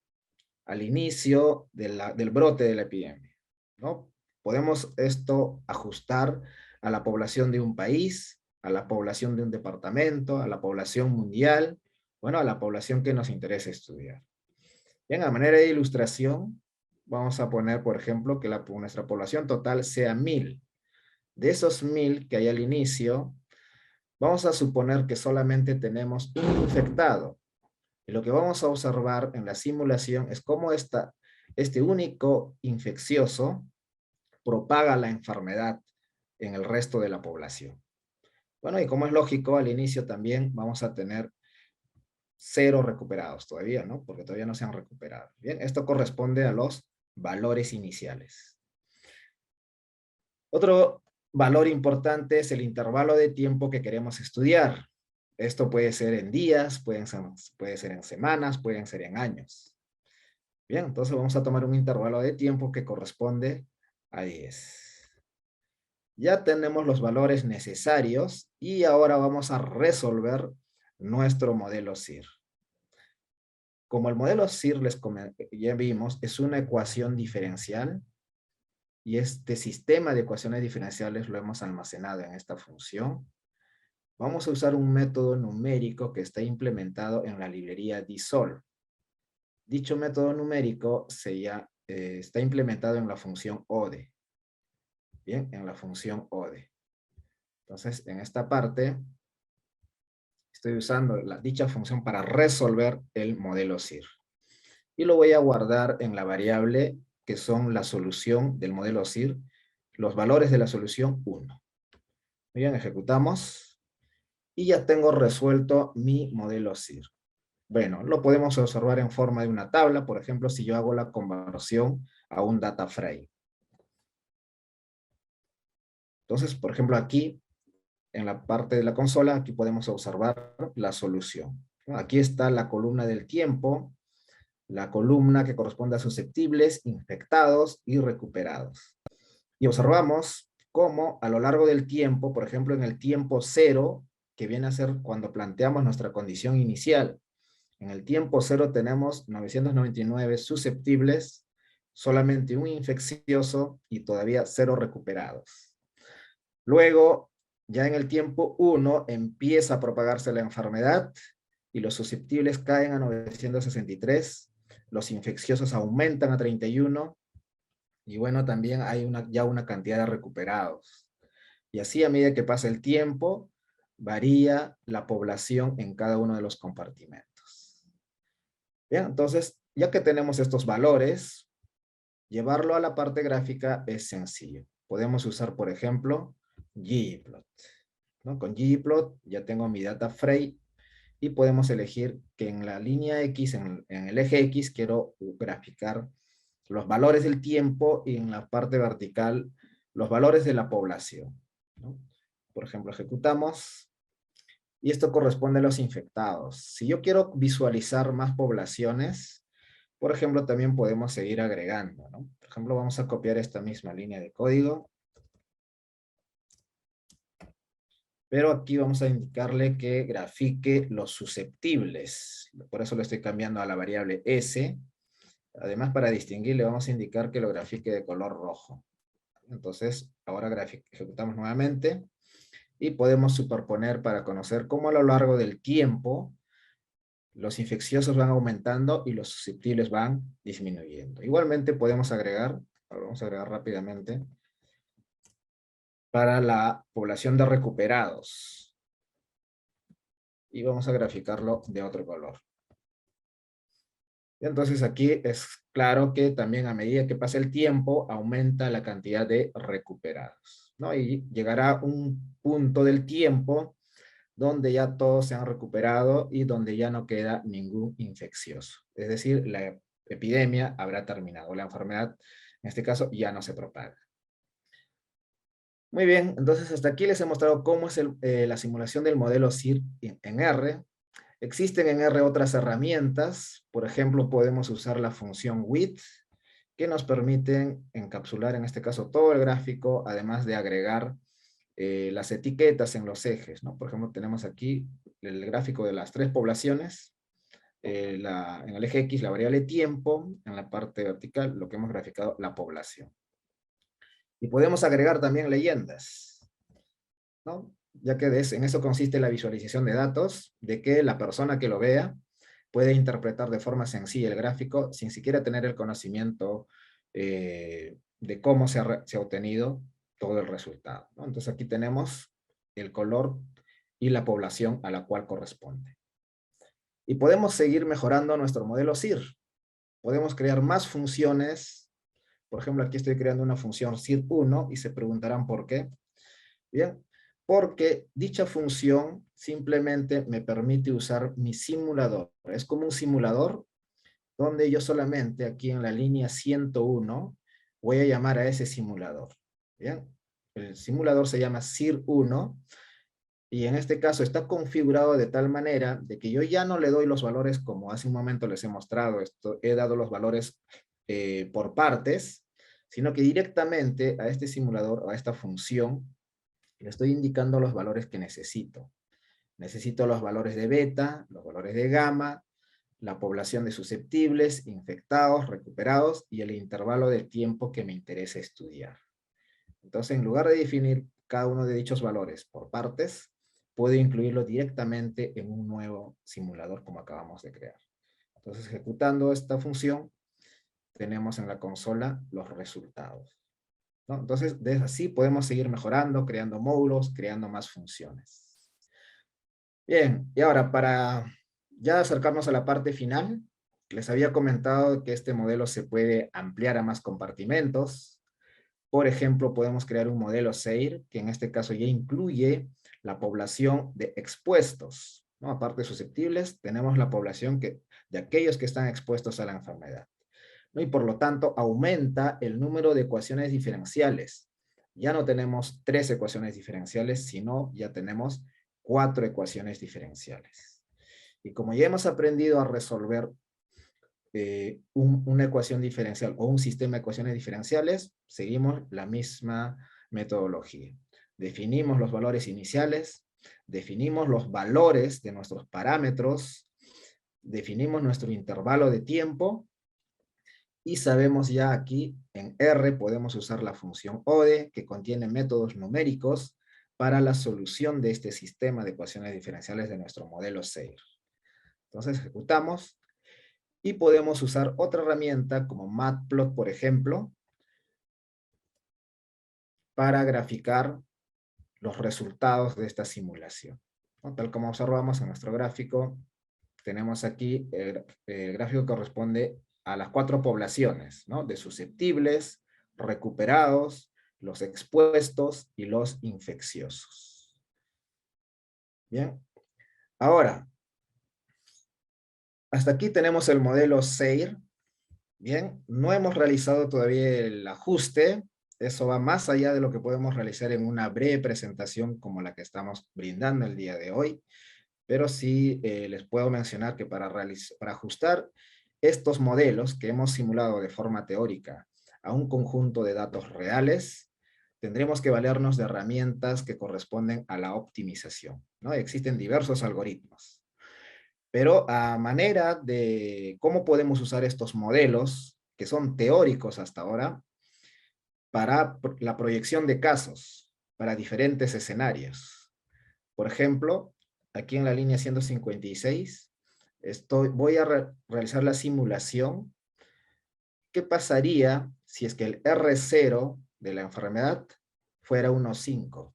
al inicio del brote de la epidemia, ¿no? Podemos esto ajustar a la población de un país, a la población de un departamento, a la población mundial, bueno, a la población que nos interesa estudiar. Bien, a manera de ilustración, vamos a poner, por ejemplo, que nuestra población total sea 1000. De esos 1000 que hay al inicio, vamos a suponer que solamente tenemos un infectado. Y lo que vamos a observar en la simulación es cómo este único infeccioso propaga la enfermedad en el resto de la población. Bueno, y como es lógico, al inicio también vamos a tener 0 recuperados todavía, ¿no? Porque todavía no se han recuperado. Bien, esto corresponde a los valores iniciales. Otro valor importante es el intervalo de tiempo que queremos estudiar. Esto puede ser en días, puede ser en semanas, pueden ser en años. Bien, entonces vamos a tomar un intervalo de tiempo que corresponde a 10. Ya tenemos los valores necesarios y ahora vamos a resolver nuestro modelo SIR. Como el modelo SIR, ya vimos, es una ecuación diferencial y este sistema de ecuaciones diferenciales lo hemos almacenado en esta función. Vamos a usar un método numérico que está implementado en la librería DSOL. Dicho método numérico está implementado en la función ODE. Bien, en la función ODE. Entonces, en esta parte, estoy usando dicha función para resolver el modelo SIR. Y lo voy a guardar en la variable que son la solución del modelo SIR, los valores de la solución 1. Muy bien, ejecutamos. Y ya tengo resuelto mi modelo SIR. Bueno, lo podemos observar en forma de una tabla, por ejemplo, si yo hago la conversión a un data frame. Entonces, por ejemplo, aquí, en la parte de la consola, aquí podemos observar la solución. Aquí está la columna del tiempo, la columna que corresponde a susceptibles, infectados y recuperados. Y observamos cómo a lo largo del tiempo, por ejemplo, en el tiempo 0, que viene a ser cuando planteamos nuestra condición inicial. En el tiempo 0 tenemos 999 susceptibles, solamente un infeccioso y todavía 0 recuperados. Luego, ya en el tiempo 1 empieza a propagarse la enfermedad y los susceptibles caen a 963, los infecciosos aumentan a 31 y bueno, también hay ya una cantidad de recuperados. Y así a medida que pasa el tiempo, varía la población en cada uno de los compartimentos. Bien, entonces, ya que tenemos estos valores, llevarlo a la parte gráfica es sencillo. Podemos usar, por ejemplo, ggplot, ¿no? Con ggplot ya tengo mi data frame y podemos elegir que en la línea X, en el eje X, quiero graficar los valores del tiempo y en la parte vertical los valores de la población, ¿no? Por ejemplo, ejecutamos y esto corresponde a los infectados. Si yo quiero visualizar más poblaciones, Por ejemplo, también podemos seguir agregando, ¿no? Por ejemplo, vamos a copiar esta misma línea de código. Pero aquí vamos a indicarle que grafique los susceptibles. Por eso lo estoy cambiando a la variable S. Además, para distinguir, le vamos a indicar que lo grafique de color rojo. Entonces, ahora ejecutamos nuevamente. Y podemos superponer para conocer cómo a lo largo del tiempo los infecciosos van aumentando y los susceptibles van disminuyendo. Igualmente podemos agregar, ahora vamos a agregar rápidamente, para la población de recuperados. Y vamos a graficarlo de otro color. Y entonces aquí es claro que también a medida que pasa el tiempo, aumenta la cantidad de recuperados, ¿no? Y llegará un punto del tiempo donde ya todos se han recuperado y donde ya no queda ningún infeccioso. Es decir, la epidemia habrá terminado, la enfermedad en este caso ya no se propaga. Muy bien, entonces hasta aquí les he mostrado cómo es la simulación del modelo SIR en R. Existen en R otras herramientas, por ejemplo podemos usar la función width, que nos permiten encapsular en este caso todo el gráfico, además de agregar las etiquetas en los ejes, ¿no? Por ejemplo, tenemos aquí el gráfico de las 3 poblaciones, en el eje X la variable tiempo, en la parte vertical lo que hemos graficado, la población. Y podemos agregar también leyendas, ¿no? Ya que en eso consiste la visualización de datos, de que la persona que lo vea puede interpretar de forma sencilla el gráfico sin siquiera tener el conocimiento de cómo se ha obtenido todo el resultado, ¿no? Entonces aquí tenemos el color y la población a la cual corresponde. Y podemos seguir mejorando nuestro modelo SIR. Podemos crear más funciones. Por ejemplo, aquí estoy creando una función SIR1 y se preguntarán por qué. Bien, porque dicha función simplemente me permite usar mi simulador. Es como un simulador donde yo solamente aquí en la línea 101 voy a llamar a ese simulador. Bien, el simulador se llama SIR1 y en este caso está configurado de tal manera de que yo ya no le doy los valores como hace un momento les he mostrado, he dado los valores por partes, sino que directamente a este simulador o a esta función le estoy indicando los valores que necesito. Necesito los valores de beta, los valores de gamma, la población de susceptibles, infectados, recuperados y el intervalo de tiempo que me interesa estudiar. Entonces, en lugar de definir cada uno de dichos valores por partes, puedo incluirlo directamente en un nuevo simulador como acabamos de crear. Entonces, ejecutando esta función, tenemos en la consola los resultados, ¿no? Entonces, así podemos seguir mejorando, creando módulos, creando más funciones. Bien, y ahora para ya acercarnos a la parte final, les había comentado que este modelo se puede ampliar a más compartimentos. Por ejemplo, podemos crear un modelo SEIR, que en este caso ya incluye la población de expuestos, ¿no? Aparte de susceptibles, tenemos la población de aquellos que están expuestos a la enfermedad, ¿no? Y por lo tanto, aumenta el número de ecuaciones diferenciales. Ya no tenemos 3 ecuaciones diferenciales, sino ya tenemos 4 ecuaciones diferenciales. Y como ya hemos aprendido a resolver una ecuación diferencial o un sistema de ecuaciones diferenciales, seguimos la misma metodología. Definimos los valores iniciales, definimos los valores de nuestros parámetros, definimos nuestro intervalo de tiempo y sabemos ya aquí en R podemos usar la función ODE que contiene métodos numéricos para la solución de este sistema de ecuaciones diferenciales de nuestro modelo SEIR. Entonces ejecutamos. Y podemos usar otra herramienta como Matplot, por ejemplo, para graficar los resultados de esta simulación, ¿no? Tal como observamos en nuestro gráfico, tenemos aquí el gráfico que corresponde a las 4 poblaciones, ¿no? De susceptibles, recuperados, los expuestos y los infecciosos. Bien, ahora, hasta aquí tenemos el modelo SEIR. Bien, no hemos realizado todavía el ajuste. Eso va más allá de lo que podemos realizar en una breve presentación como la que estamos brindando el día de hoy. Pero sí les puedo mencionar que para ajustar estos modelos que hemos simulado de forma teórica a un conjunto de datos reales, tendremos que valernos de herramientas que corresponden a la optimización, ¿no? Existen diversos algoritmos. Pero a manera de cómo podemos usar estos modelos, que son teóricos hasta ahora, para la proyección de casos, para diferentes escenarios. Por ejemplo, aquí en la línea 156, voy a realizar la simulación. ¿Qué pasaría si es que el R0 de la enfermedad fuera 1,5?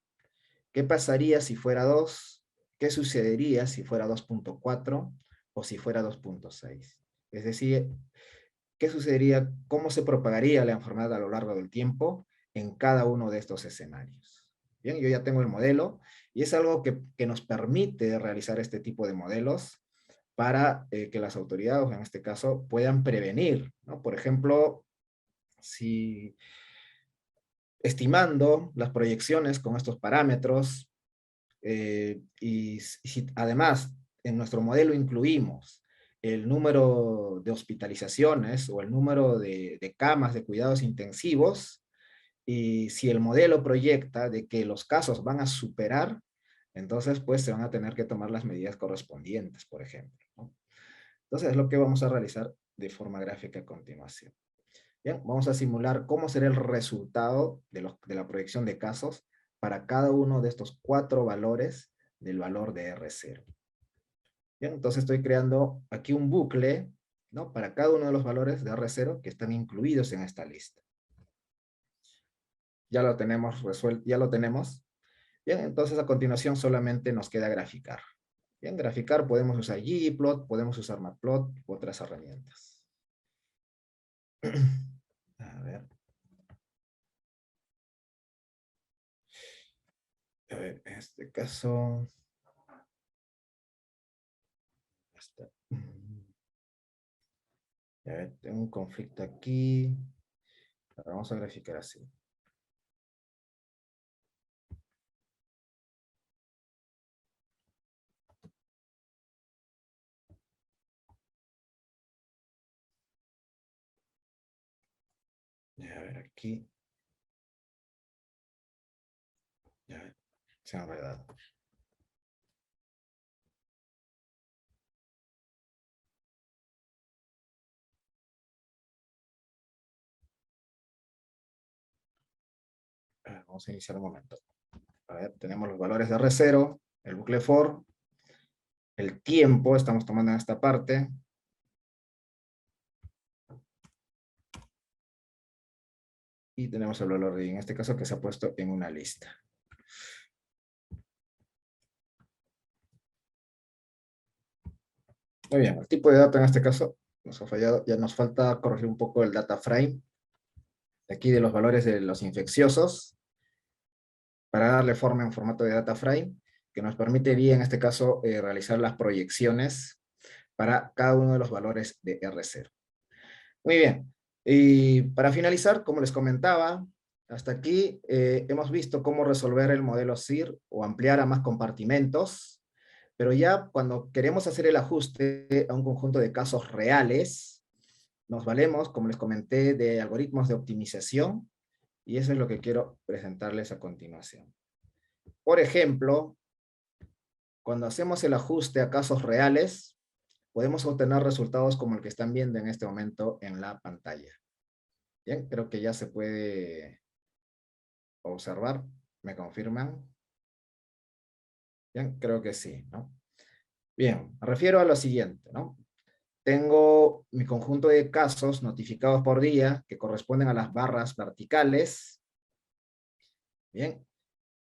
¿Qué pasaría si fuera 2? ¿Qué sucedería si fuera 2,4 o si fuera 2,6? Es decir, ¿qué sucedería? ¿Cómo se propagaría la enfermedad a lo largo del tiempo en cada uno de estos escenarios? Bien, yo ya tengo el modelo y es algo que nos permite realizar este tipo de modelos para que las autoridades, en este caso, puedan prevenir, ¿no? Por ejemplo, si estimando las proyecciones con estos parámetros, y si además en nuestro modelo incluimos el número de hospitalizaciones o el número de camas de cuidados intensivos, y si el modelo proyecta de que los casos van a superar, entonces pues se van a tener que tomar las medidas correspondientes, por ejemplo, ¿no? Entonces es lo que vamos a realizar de forma gráfica a continuación. Bien, vamos a simular cómo será el resultado de la proyección de casos para cada uno de estos 4 valores del valor de R0. Bien, entonces estoy creando aquí un bucle, ¿no? Para cada uno de los valores de R0 que están incluidos en esta lista. Ya lo tenemos resuelto, ya lo tenemos. Bien, entonces a continuación solamente nos queda graficar. Bien, graficar podemos usar ggplot, podemos usar matplot u otras herramientas. A ver. A ver, en este caso... A ver, tengo un conflicto aquí. Ahora vamos a graficar así. A ver, aquí. Ya, se ha enredado. Vamos a iniciar un momento. A ver, tenemos los valores de R0, el bucle for, el tiempo, estamos tomando en esta parte. Y tenemos el valor de, en este caso, que se ha puesto en una lista. Muy bien, el tipo de dato en este caso nos ha fallado. Ya nos falta corregir un poco el data frame. Aquí de los valores de los infecciosos, para darle forma en formato de data frame, que nos permitiría en este caso realizar las proyecciones para cada uno de los valores de R0. Muy bien, y para finalizar, como les comentaba, hasta aquí hemos visto cómo resolver el modelo SIR o ampliar a más compartimentos, pero ya cuando queremos hacer el ajuste a un conjunto de casos reales, nos valemos, como les comenté, de algoritmos de optimización, y eso es lo que quiero presentarles a continuación. Por ejemplo, cuando hacemos el ajuste a casos reales, podemos obtener resultados como el que están viendo en este momento en la pantalla. Bien, creo que ya se puede observar. ¿Me confirman? Bien, creo que sí, ¿no? Bien, me refiero a lo siguiente, ¿no? Tengo mi conjunto de casos notificados por día que corresponden a las barras verticales. Bien,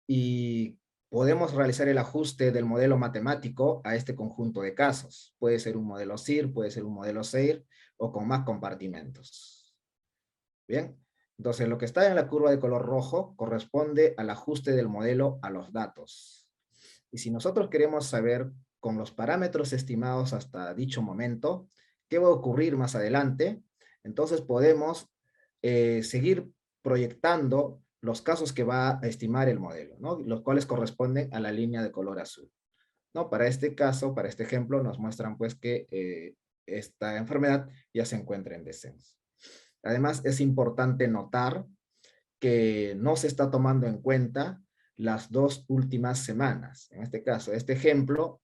y podemos realizar el ajuste del modelo matemático a este conjunto de casos. Puede ser un modelo SIR, puede ser un modelo SEIR, o con más compartimentos. Bien, entonces lo que está en la curva de color rojo corresponde al ajuste del modelo a los datos. Y si nosotros queremos saber con los parámetros estimados hasta dicho momento, qué va a ocurrir más adelante, entonces podemos seguir proyectando los casos que va a estimar el modelo, ¿no? Los cuales corresponden a la línea de color azul, ¿no? Para este caso, para este ejemplo, nos muestran pues que esta enfermedad ya se encuentra en descenso. Además, es importante notar que no se está tomando en cuenta las 2 últimas semanas. En este caso, este ejemplo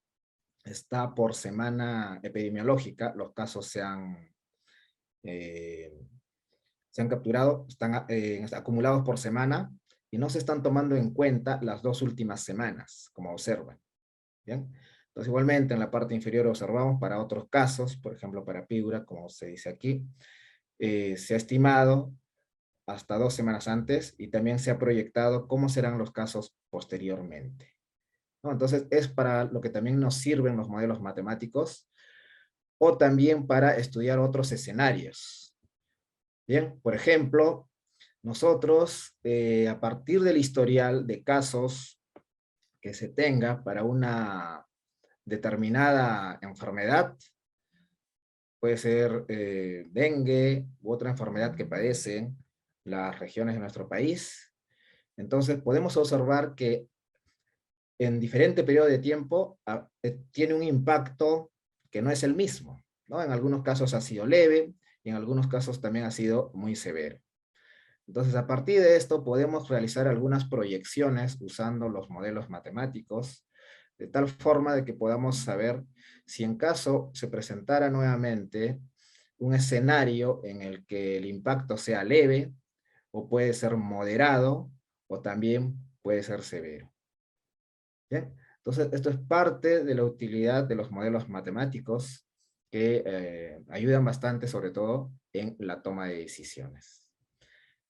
está por semana epidemiológica, los casos se han capturado, están acumulados por semana, y no se están tomando en cuenta las 2 últimas semanas, como observan. ¿Bien? Entonces, igualmente, en la parte inferior observamos para otros casos, por ejemplo, para Piura, como se dice aquí, se ha estimado hasta 2 semanas antes, y también se ha proyectado cómo serán los casos posteriormente, ¿no? Entonces, es para lo que también nos sirven los modelos matemáticos, o también para estudiar otros escenarios. Bien, por ejemplo, nosotros, a partir del historial de casos que se tenga para una determinada enfermedad, puede ser dengue u otra enfermedad que padecen las regiones de nuestro país, entonces podemos observar que en diferente periodo de tiempo tiene un impacto que no es el mismo, ¿no? En algunos casos ha sido leve, y en algunos casos también ha sido muy severo. Entonces, a partir de esto podemos realizar algunas proyecciones usando los modelos matemáticos, de tal forma de que podamos saber si en caso se presentara nuevamente un escenario en el que el impacto sea leve, o puede ser moderado, o también puede ser severo. ¿Bien? Entonces, esto es parte de la utilidad de los modelos matemáticos que ayudan bastante, sobre todo, en la toma de decisiones.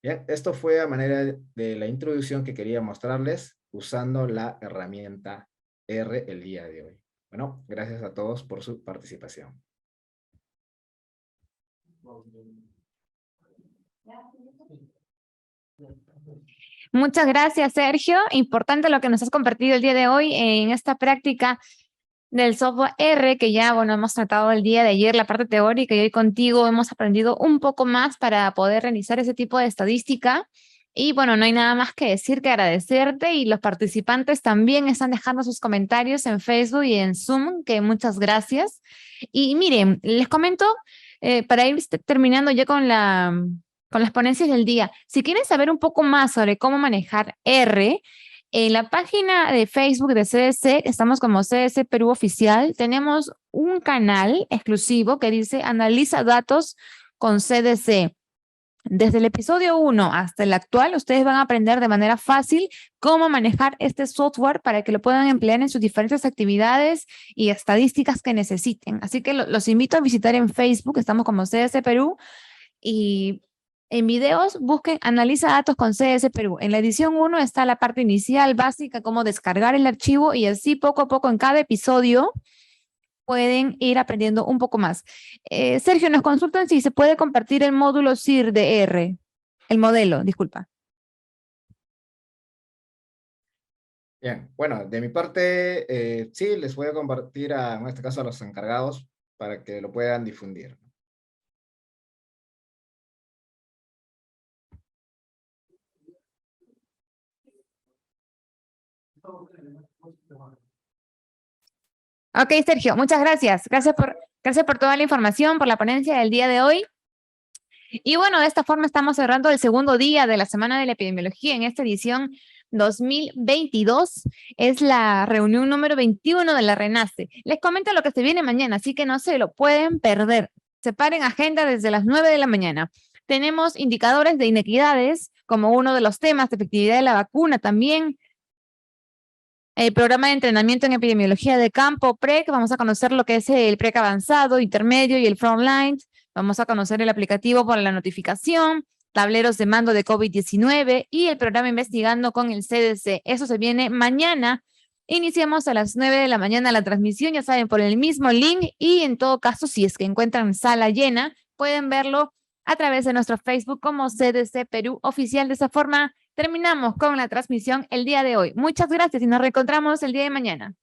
Bien, esto fue a manera de la introducción que quería mostrarles usando la herramienta R el día de hoy. Bueno, gracias a todos por su participación. Muchas gracias, Sergio. Importante lo que nos has compartido el día de hoy en esta práctica del software R, que ya, bueno, hemos tratado el día de ayer, la parte teórica, y hoy contigo hemos aprendido un poco más para poder realizar ese tipo de estadística. Y bueno, no hay nada más que decir que agradecerte, y los participantes también están dejando sus comentarios en Facebook y en Zoom, que muchas gracias. Y miren, les comento, para ir terminando ya con las ponencias del día, si quieren saber un poco más sobre cómo manejar R, en la página de Facebook de CDC, estamos como CDC Perú Oficial, tenemos un canal exclusivo que dice Analiza datos con CDC. Desde el episodio 1 hasta el actual, ustedes van a aprender de manera fácil cómo manejar este software para que lo puedan emplear en sus diferentes actividades y estadísticas que necesiten. Así que los invito a visitar en Facebook, estamos como CDC Perú, y en videos busquen Analiza datos con CS Perú. En la edición 1 está la parte inicial, básica, cómo descargar el archivo, y así poco a poco en cada episodio pueden ir aprendiendo un poco más. Sergio, nos consultan si se puede compartir el módulo CIR de R, el modelo, disculpa. Bien, bueno, de mi parte, sí, les voy a compartir, en este caso, a los encargados para que lo puedan difundir. Ok, Sergio, muchas gracias. Gracias por toda la información, por la ponencia del día de hoy. Y bueno, de esta forma estamos cerrando el segundo día de la Semana de la Epidemiología en esta edición 2022. Es la reunión número 21 de la RENACE. Les comento lo que se viene mañana, así que no se lo pueden perder. Separen agenda desde las 9 de la mañana. Tenemos indicadores de inequidades como uno de los temas, de efectividad de la vacuna también. El programa de entrenamiento en epidemiología de campo, PREC. Vamos a conocer lo que es el PREC avanzado, intermedio y el frontline. Vamos a conocer el aplicativo para la notificación, tableros de mando de COVID-19 y el programa investigando con el CDC. Eso se viene mañana. Iniciamos a las 9 de la mañana la transmisión, ya saben, por el mismo link, y en todo caso, si es que encuentran sala llena, pueden verlo a través de nuestro Facebook como CDC Perú Oficial. De esa forma, terminamos con la transmisión el día de hoy. Muchas gracias y nos reencontramos el día de mañana.